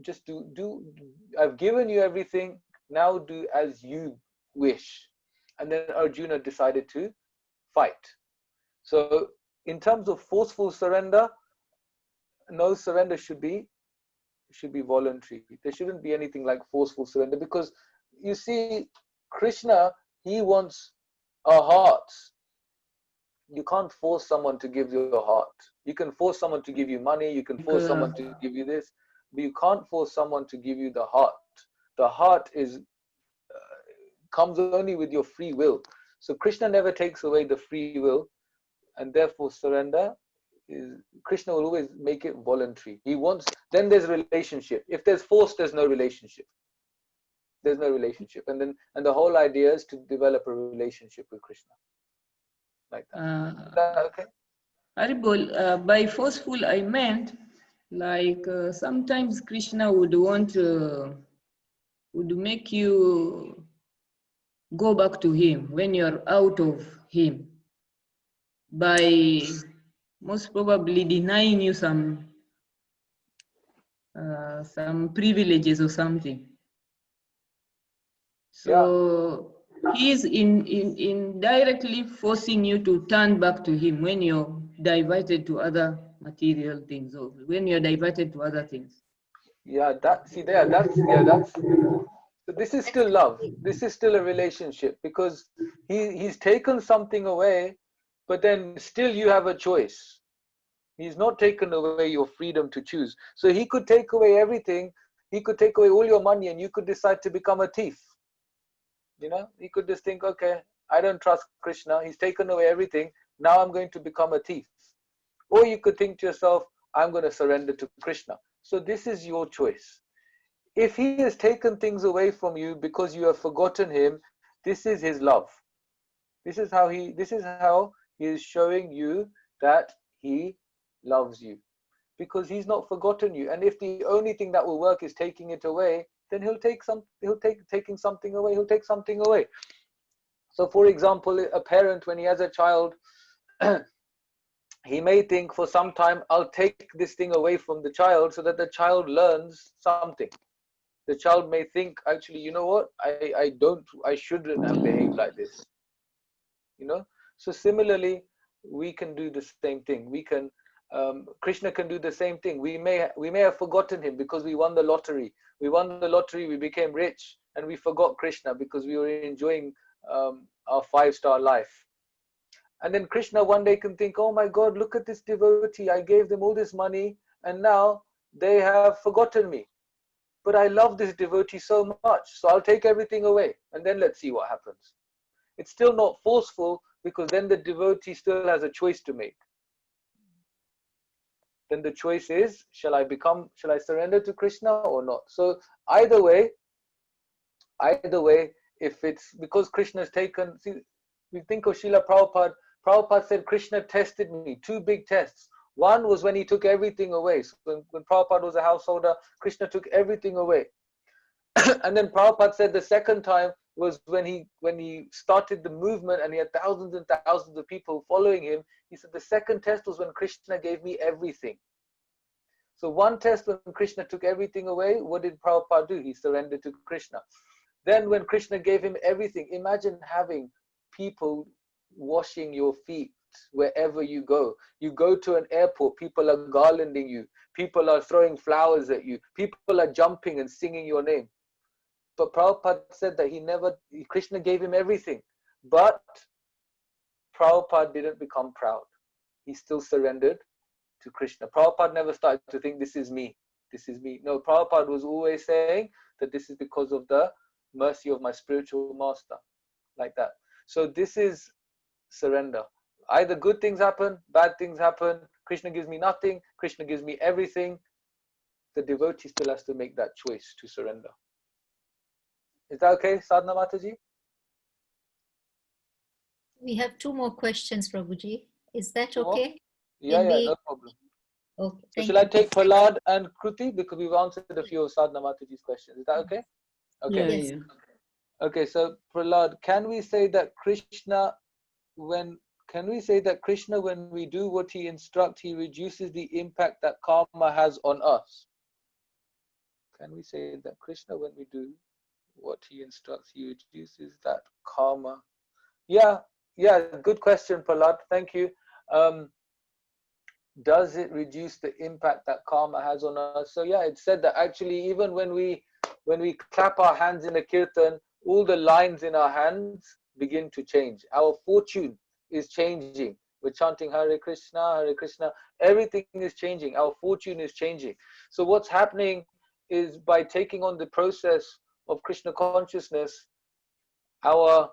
just do. I've given you everything. Now do as you wish. And then Arjuna decided to fight. So in terms of forceful surrender, no, surrender should be voluntary. There shouldn't be anything like forceful surrender, because you see, Krishna, he wants our hearts. You can't force someone to give you a heart. You can force someone to give you money, you can force someone to give you this, but you can't force someone to give you the heart. The heart comes only with your free will. So Krishna never takes away the free will, and therefore surrender is, Krishna will always make it voluntary. He wants, then there's relationship. If there's force, there's no relationship. There's no relationship. And the whole idea is to develop a relationship with Krishna. Like that. Is that okay? Haribol, by forceful I meant like sometimes Krishna would make you go back to him when you're out of him, by most probably denying you some privileges or something. So he's indirectly forcing you to turn back to him when you're diverted to other material things, or when you're diverted to other things. So this is still love. This is still a relationship, because he's taken something away, but then still you have a choice. He's not taken away your freedom to choose. So he could take away everything. He could take away all your money, and you could decide to become a thief. You know, he could just think, okay, I don't trust Krishna. He's taken away everything. Now I'm going to become a thief. Or you could think to yourself, I'm going to surrender to Krishna. So this is your choice. If he has taken things away from you because you have forgotten him, this is his love. This is how he is showing you that he loves you, because he's not forgotten you. And if the only thing that will work is taking it away, then he'll take something away. So for example, a parent, when he has a child, he may think for some time, I'll take this thing away from the child so that the child learns something. The child may think, actually, you know what, I shouldn't have behaved like this. You know, so similarly, we can do the same thing. We can, Krishna can do the same thing. We may have forgotten him because we won the lottery. We won the lottery, we became rich, and we forgot Krishna because we were enjoying our 5-star life. And then Krishna one day can think, oh my God, look at this devotee. I gave them all this money, and now they have forgotten me. But I love this devotee so much, so I'll take everything away, and then let's see what happens. It's still not forceful, because then the devotee still has a choice to make. Then the choice is, shall I surrender to Krishna or not? So either way, if it's because Krishna has taken, see, we think of Srila Prabhupada. Prabhupada said Krishna tested me, 2 big tests. One was when he took everything away. So when Prabhupada was a householder, Krishna took everything away. And then Prabhupada said the second time was when he started the movement and he had thousands and thousands of people following him. He said the second test was when Krishna gave me everything. So one test when Krishna took everything away, what did Prabhupada do? He surrendered to Krishna. Then when Krishna gave him everything, imagine having people washing your feet wherever you go. You go to an airport, people are garlanding you, people are throwing flowers at you, people are jumping and singing your name. But Prabhupada said that Krishna gave him everything, but Prabhupada didn't become proud. He still surrendered to Krishna. Prabhupada never started to think this is me, this is me. No, Prabhupada was always saying that this is because of the mercy of my spiritual master, like that. So this is surrender. Either good things happen, bad things happen, Krishna gives me nothing, Krishna gives me everything. The devotee still has to make that choice to surrender. Is that okay, Sadhana Mataji? We have 2 more questions, Prabhuji. Is that Two more? okay? Yeah, Can yeah, we- no problem. Okay. So Thank shall I you. take Prahlad and Kruti, because we've answered a few of Sadhana Mataji's questions. Is that okay? Okay. Yeah, Yes. yeah. Okay, so Prahlad, can we say that Krishna, when we do what he instructs, he reduces the impact that karma has on us? Can we say that Krishna, when we do what he instructs, he reduces that karma? Yeah, good question, Prahlad. Thank you. Does it reduce the impact that karma has on us? So yeah, it said that actually even when we clap our hands in a kirtan, all the lines in our hands begin to change. Our fortune is changing. We're chanting Hare Krishna, everything is changing. Our fortune is changing. So what's happening is by taking on the process of Krishna consciousness, our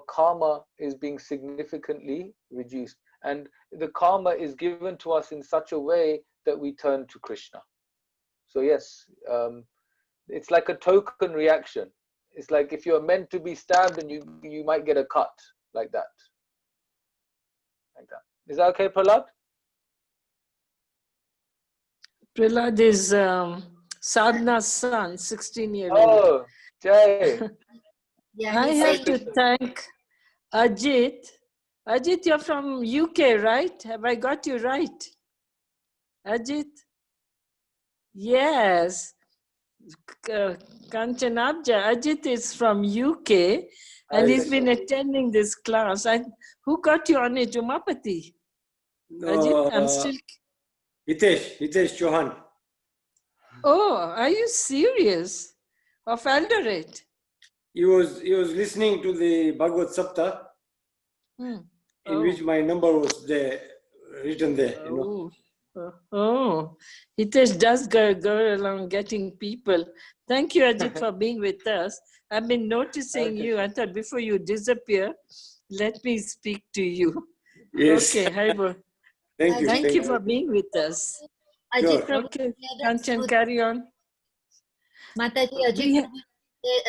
karma is being significantly reduced. And the karma is given to us in such a way that we turn to Krishna. So yes, it's like a token reaction. It's like if you're meant to be stabbed and you might get a cut, like that. Is that okay, Prahlad? Prahlad is Sadhana's son, 16-year-old. Oh, Jay. Yeah, I he's have saying, to thank Ajit. Ajit, you're from UK, right? Have I got you right? Ajit? Yes. Kanchanabja. Ajit is from UK and he's been attending this class. Who got you on it? Umapati? Ajit, I'm still... Hitesh Chauhan. Oh, are you serious? Of Eldoret? He was listening to the Bhagavad Sapta, in which my number was there, written there. You know. Oh, Hitesh does go along getting people. Thank you, Ajit, for being with us. I've been noticing you. I thought before you disappear, let me speak to you. Yes. Okay, Haribo. Thank you. Thank you for being with us. Ajit Sure. Prabhu Okay, Kanchan, carry on. Mataji, Ajit Prabhu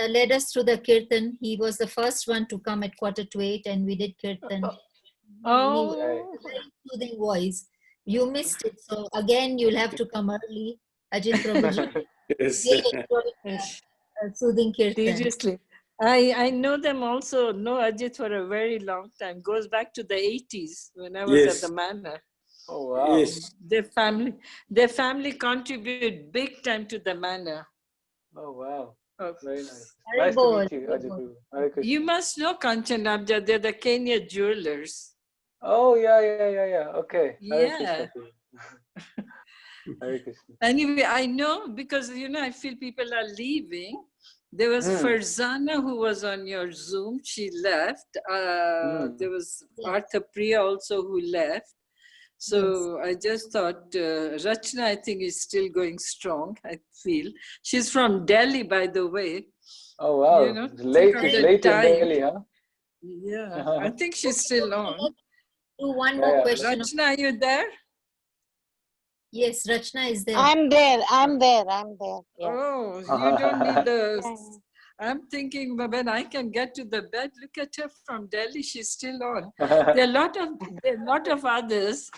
led us through the kirtan. He was the first one to come at 7:45 and we did kirtan. Oh. Very soothing voice. You missed it, so again you'll have to come early, Ajit Prabhuji. Yes. Soothing kirtan. Seriously. I know them also, know Ajit for a very long time. Goes back to the 80s when I was at the manor. Oh wow. Yes. Their family contribute big time to the manor. Oh wow. Oh. Very nice. Very Nice to bold, meet you, very Ajit. bold. Hare Krishna. You must know Kanchanabja, they're the Kenya jewelers. Oh yeah. Okay. Hare Yeah. Krishna. Hare Krishna. Anyway, I know because, I feel people are leaving. There was Farzana who was on your Zoom. She left. There was Artha Priya also who left. So I just thought, Rachna, I think, is still going strong, I feel. She's from Delhi, by the way. Oh wow. It's late in Delhi, huh? Yeah, I think she's still on. Do one more question. Rachna, are you there? Yes, Rachna is there. I'm there. Yeah. Oh, you don't need the... I'm thinking when I can get to the bed, look at her from Delhi, she's still on. There are a lot of others.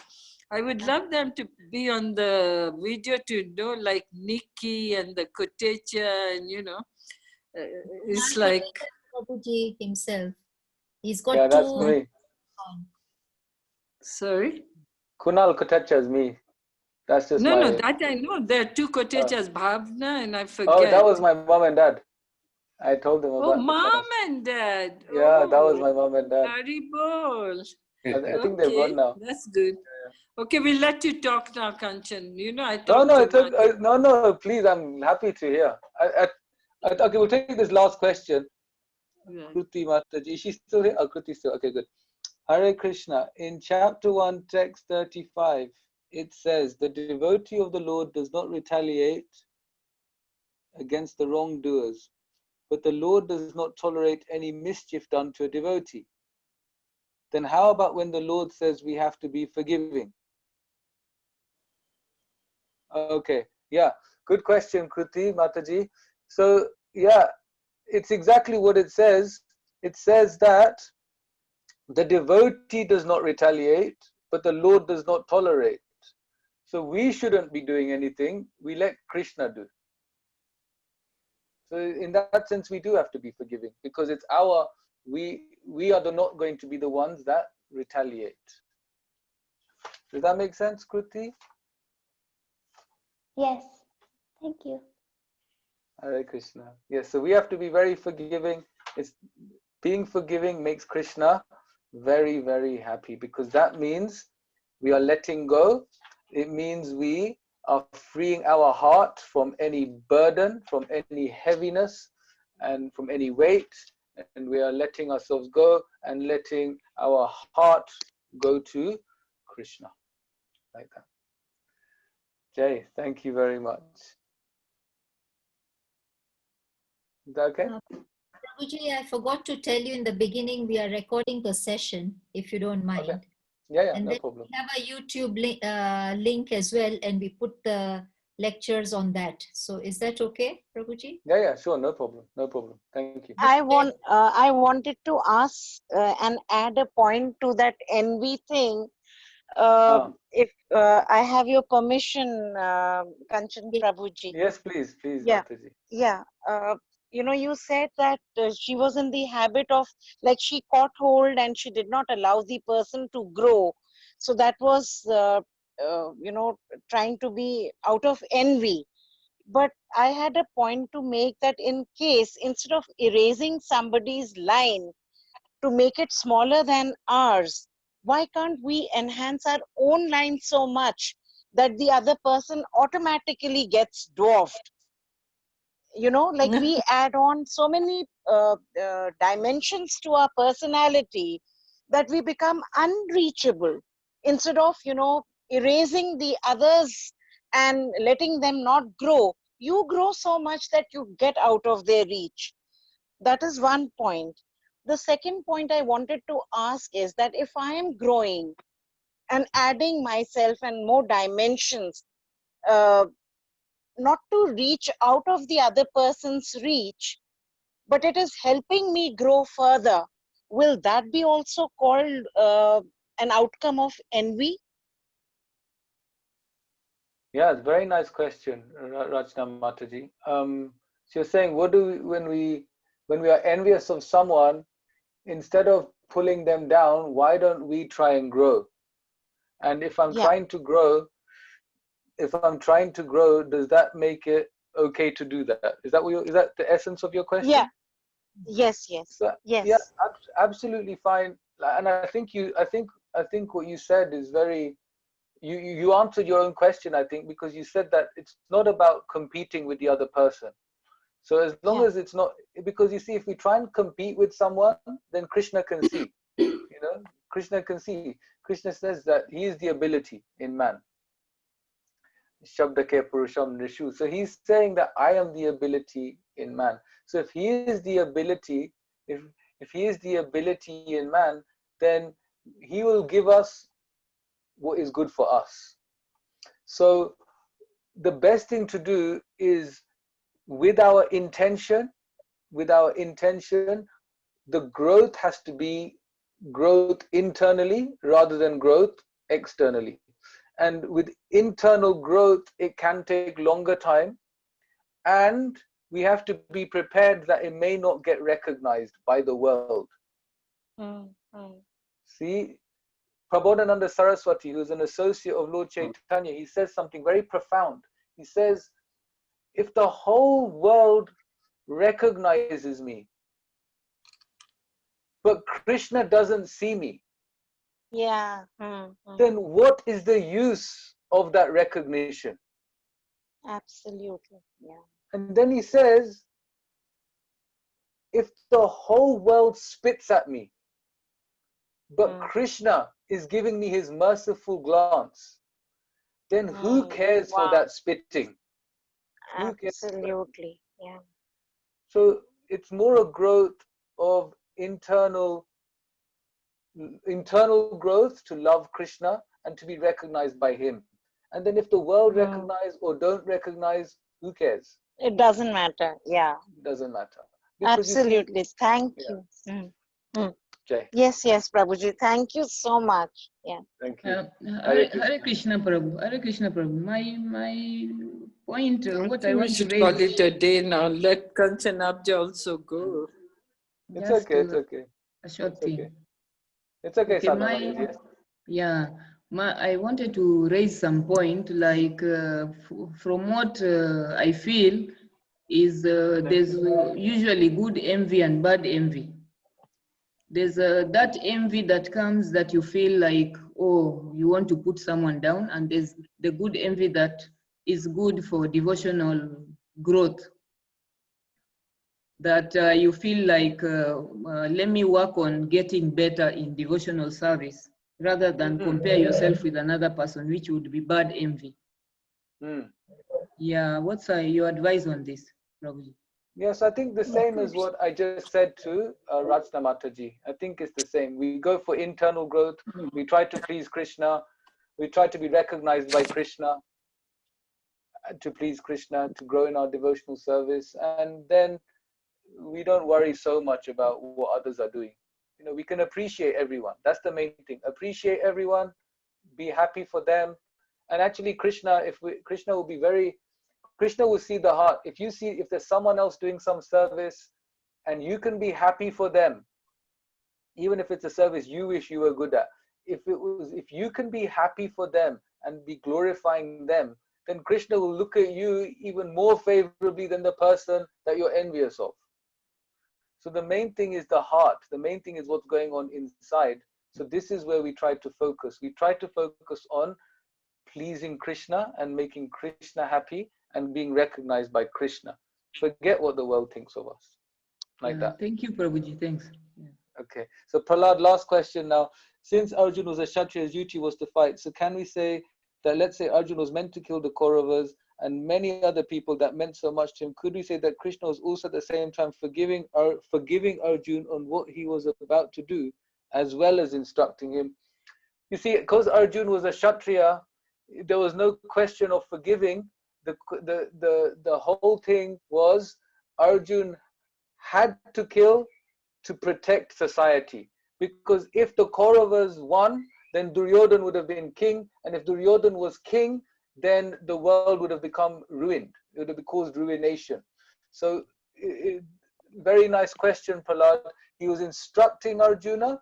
I would love them to be on the video to know, like Nikki and the Kotecha, and it's like... Prabhuji himself. He's got that's two. me. Sorry? Kunal Kotecha is me. That's just No, that I know. There are two Kotechas, Bhavna, and I forget. Oh, that was my mom and dad. I told them about mom and dad. Yeah, that was my mom and dad. Haribol. I think they're gone now. That's good. Okay, we'll let you talk now, Kanchan. I talk No, please, I'm happy to hear. Okay, we'll take this last question. Yeah. Kruti Mataji, is she still here? Oh, Kruti's still, okay, good. Hare Krishna. In chapter 1, text 35, it says, the devotee of the Lord does not retaliate against the wrongdoers, but the Lord does not tolerate any mischief done to a devotee. Then how about when the Lord says we have to be forgiving? Okay, yeah, good question, Kruti Mataji. So, yeah, it's exactly what it says. It says that the devotee does not retaliate, but the Lord does not tolerate. So we shouldn't be doing anything. We let Krishna do. So in that sense, we do have to be forgiving, because it's we are not going to be the ones that retaliate. Does that make sense, Kruti? Yes. Thank you. Hare Krishna. Yes, so we have to be very forgiving. Being forgiving makes Krishna very, very happy, because that means we are letting go. It means we are freeing our heart from any burden, from any heaviness, and from any weight. And we are letting ourselves go and letting our heart go to Krishna. Like that. Jay, thank you very much. Is that okay? Prabhuji, I forgot to tell you in the beginning, we are recording the session, if you don't mind. Okay. Yeah, and no then problem. we have a YouTube link as well, and we put the lectures on that. So is that okay, Prabhuji? Yeah, sure, no problem. No problem. Thank you. I wanted to ask and add a point to that envy thing. If I have your permission, Kanchan Prabhuji. Yes, please, Yeah, Mataji. yeah. You said that she was in the habit of, like, she caught hold and she did not allow the person to grow. So that was, trying to be out of envy. But I had a point to make, that in case, instead of erasing somebody's line to make it smaller than ours, why can't we enhance our own line so much that the other person automatically gets dwarfed? Like we add on so many dimensions to our personality that we become unreachable. Instead of, erasing the others and letting them not grow, you grow so much that you get out of their reach. That is one point. The second point I wanted to ask is that if I am growing and adding myself and more dimensions, not to reach out of the other person's reach, but it is helping me grow further, will that be also called an outcome of envy? Yeah, it's a very nice question, Rachna Mataji. So you're saying, what do we, when we are envious of someone, instead of pulling them down, why don't we try and grow? And if I'm trying to grow, does that make it okay to do that? Is that the essence of your question? Yeah. Yes. So, yes. Yeah, absolutely fine. And I think what you said is very. You answered your own question, I think, because you said that it's not about competing with the other person. So as long as it's not, because you see, if we try and compete with someone, then Krishna can see. Krishna can see. Krishna says that he is the ability in man. Shabdake Purusham Nishu. So he's saying that I am the ability in man. So if he is the ability, if he is the ability in man, then he will give us what is good for us. So the best thing to do is, with our intention, the growth has to be growth internally rather than growth externally. And with internal growth, it can take longer time, and we have to be prepared that it may not get recognized by the world. See, Prabodhananda Saraswati, who's an associate of Lord Chaitanya, he says something very profound. He says, if the whole world recognizes me, but Krishna doesn't see me, then what is the use of that recognition? Absolutely. Yeah. And then he says, if the whole world spits at me, but Krishna is giving me his merciful glance, then who cares for that spitting? Who cares? Absolutely. Yeah. So it's more a growth of internal growth to love Krishna and to be recognized by him. And then if the world recognize or don't recognize, who cares? It doesn't matter. Yeah. It doesn't matter. Because absolutely. Thank you. Jai. Yes, Prabhuji. Thank you so much. Yeah. Thank you. Hare Krishna Prabhu. Hare Krishna Prabhu. My point, what I we want to should raise. call it a day now. Let Kanchanabja also go. It's okay. It's okay. A short thing. It's okay, Okay, Sadhana. Yes. Yeah. I wanted to raise some point, like from what I feel is there's usually good envy and bad envy. There's that envy that comes that you feel like, oh, you want to put someone down, and there's the good envy that is good for devotional growth. That you feel like, let me work on getting better in devotional service, rather than compare yourself with another person, which would be bad envy. Yeah, what's your advice on this, Prabhuji? Yes, I think the same as what I just said to Rachna Mataji. I think it's the same. We go for internal growth. We try to please Krishna. We try to be recognized by Krishna, to please Krishna, to grow in our devotional service. And then we don't worry so much about what others are doing. You know, we can appreciate everyone. That's the main thing. Appreciate everyone, be happy for them. And actually Krishna will see the heart. If there's someone else doing some service and you can be happy for them, even if it's a service you wish you were good at, if you can be happy for them and be glorifying them, then Krishna will look at you even more favorably than the person that you're envious of. So the main thing is the heart. The main thing is what's going on inside. So this is where we try to focus. We try to focus on pleasing Krishna and making Krishna happy and being recognized by Krishna. Forget what the world thinks of us. Like that. Thank you, Prabhuji. Thanks. Yeah. Okay. So Prahlad, last question now. Since Arjun was a Kshatriya, his duty was to fight. So can we say that, let's say Arjun was meant to kill the Kauravas and many other people that meant so much to him, could we say that Krishna was also at the same time forgiving Arjun on what he was about to do, as well as instructing him? You see, because Arjun was a Kshatriya, there was no question of forgiving. The whole thing was Arjun had to kill to protect society. Because if the Kauravas won, then Duryodhan would have been king, and if Duryodhan was king, then the world would have become ruined. It would have caused ruination. So, very nice question, Prahlad. He was instructing Arjuna,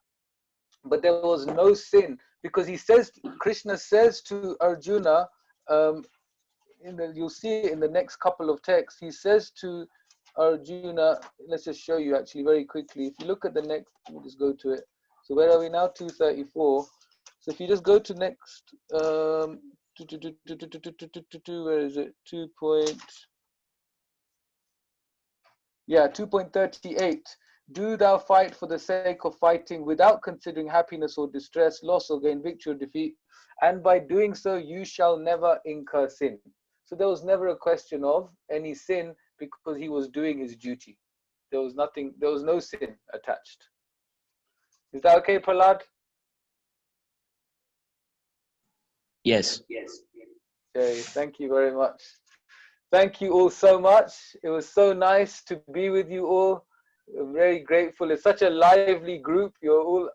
but there was no sin, because Krishna says to Arjuna, you'll see it in the next couple of texts, he says to Arjuna, let's just show you actually very quickly. If you look at the next, let me just go to it. So where are we now? 234. So if you just go to next, where is it? 2.38. Do thou fight for the sake of fighting without considering happiness or distress, loss or gain, victory or defeat, and by doing so you shall never incur sin. So there was never a question of any sin because he was doing his duty. There was no sin attached. Is that okay, Prahlad? Yes. Okay, thank you very much. Thank you all so much. It was so nice to be with you all. I'm very grateful. It's such a lively group. You're all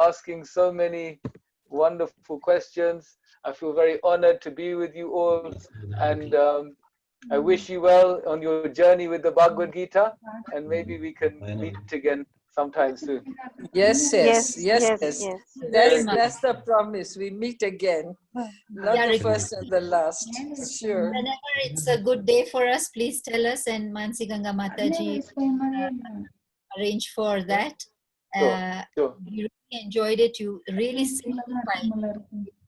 asking so many wonderful questions. I feel very honored to be with you all, and I wish you well on your journey with the Bhagavad Gita, and maybe we can meet again sometime soon. Yes. That's the promise. We meet again. Not the first and the last. Sure. Whenever it's a good day for us, please tell us, and Mansi Ganga Mataji arrange for that. Sure. We really enjoyed it. You really simplified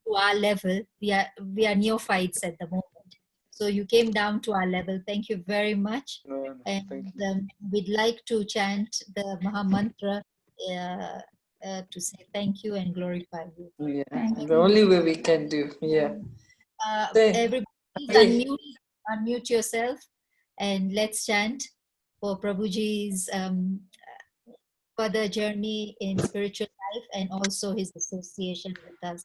to our level. We are neophytes at the moment. So you came down to our level. Thank you very much. No, And thank you. we'd like to chant the Maha Mantra to say thank you and glorify you. Yeah, the only way we can do. Yeah. Everybody, please unmute yourself and let's chant for Prabhuji's further journey in spiritual life and also his association with us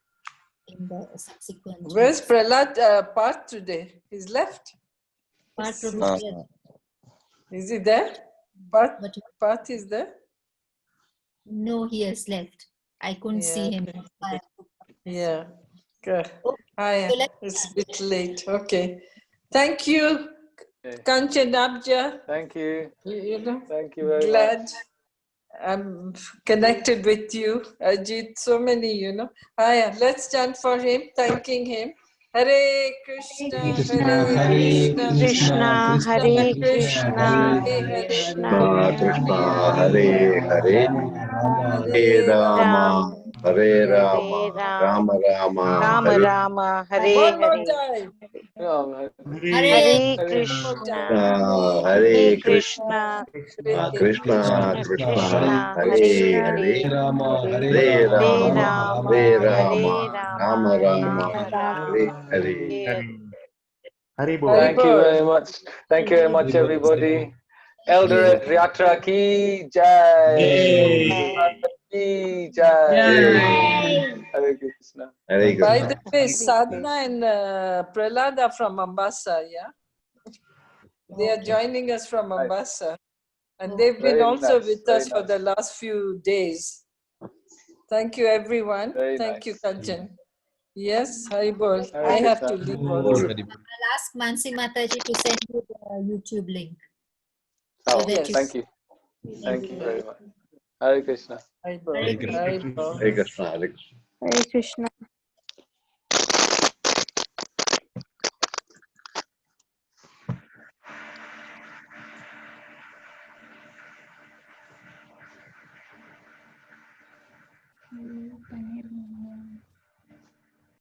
in the subsequent. Where's Prahlad Parth today? He's left. Parth Is Prabhuji. Is he there? Parth is there? No, he has left. I couldn't see him. Yeah, good. Oh, It's a bit late. Okay. Thank you, Kanchanabja. Thank you. You know, thank you very glad much. I'm connected with you, Ajit. So many, you know. Let's chant for him, thanking him. Hare Krishna, Hare Krishna, Hare Krishna, Krishna Krishna, Hare Hare, Hare Hare Rama, Hare Hare Rama, Ram, Rama Rama, Rama Hare Rama, Hare One more Hare. time. Hare One more time. Krishna, Hare Hare Krishna, Krishna, Krishna Krishna Krishna, Krishna, Hare Hare Hare, Hare. Hare Hare Rama, Hare Rama, Hare Rama, Rama Rama, Rama, Rama Hare Rama, Hare. Hare Thank you very much. Thank you very much, everybody. Eldoret Yatra ki jai. Ki jai. Hare Krishna. Hare By Krishna. the way, Sadhana and Prahlad are from Mombasa, yeah? They are joining us from Mombasa. And they've been Very also nice, with very us for nice. the last few days. Thank you, everyone. Very Thank you, nice. Kanchan. Yes, Haribol. Hare I have to Krishna. leave also. I'll ask Mansi Mataji to send you the YouTube link. Oh, Yes. thank you. Thank you very much. Hare Krishna. Haribol. Hare Krishna. Haribol. Hare Krishna. Hare Krishna. Hare Krishna.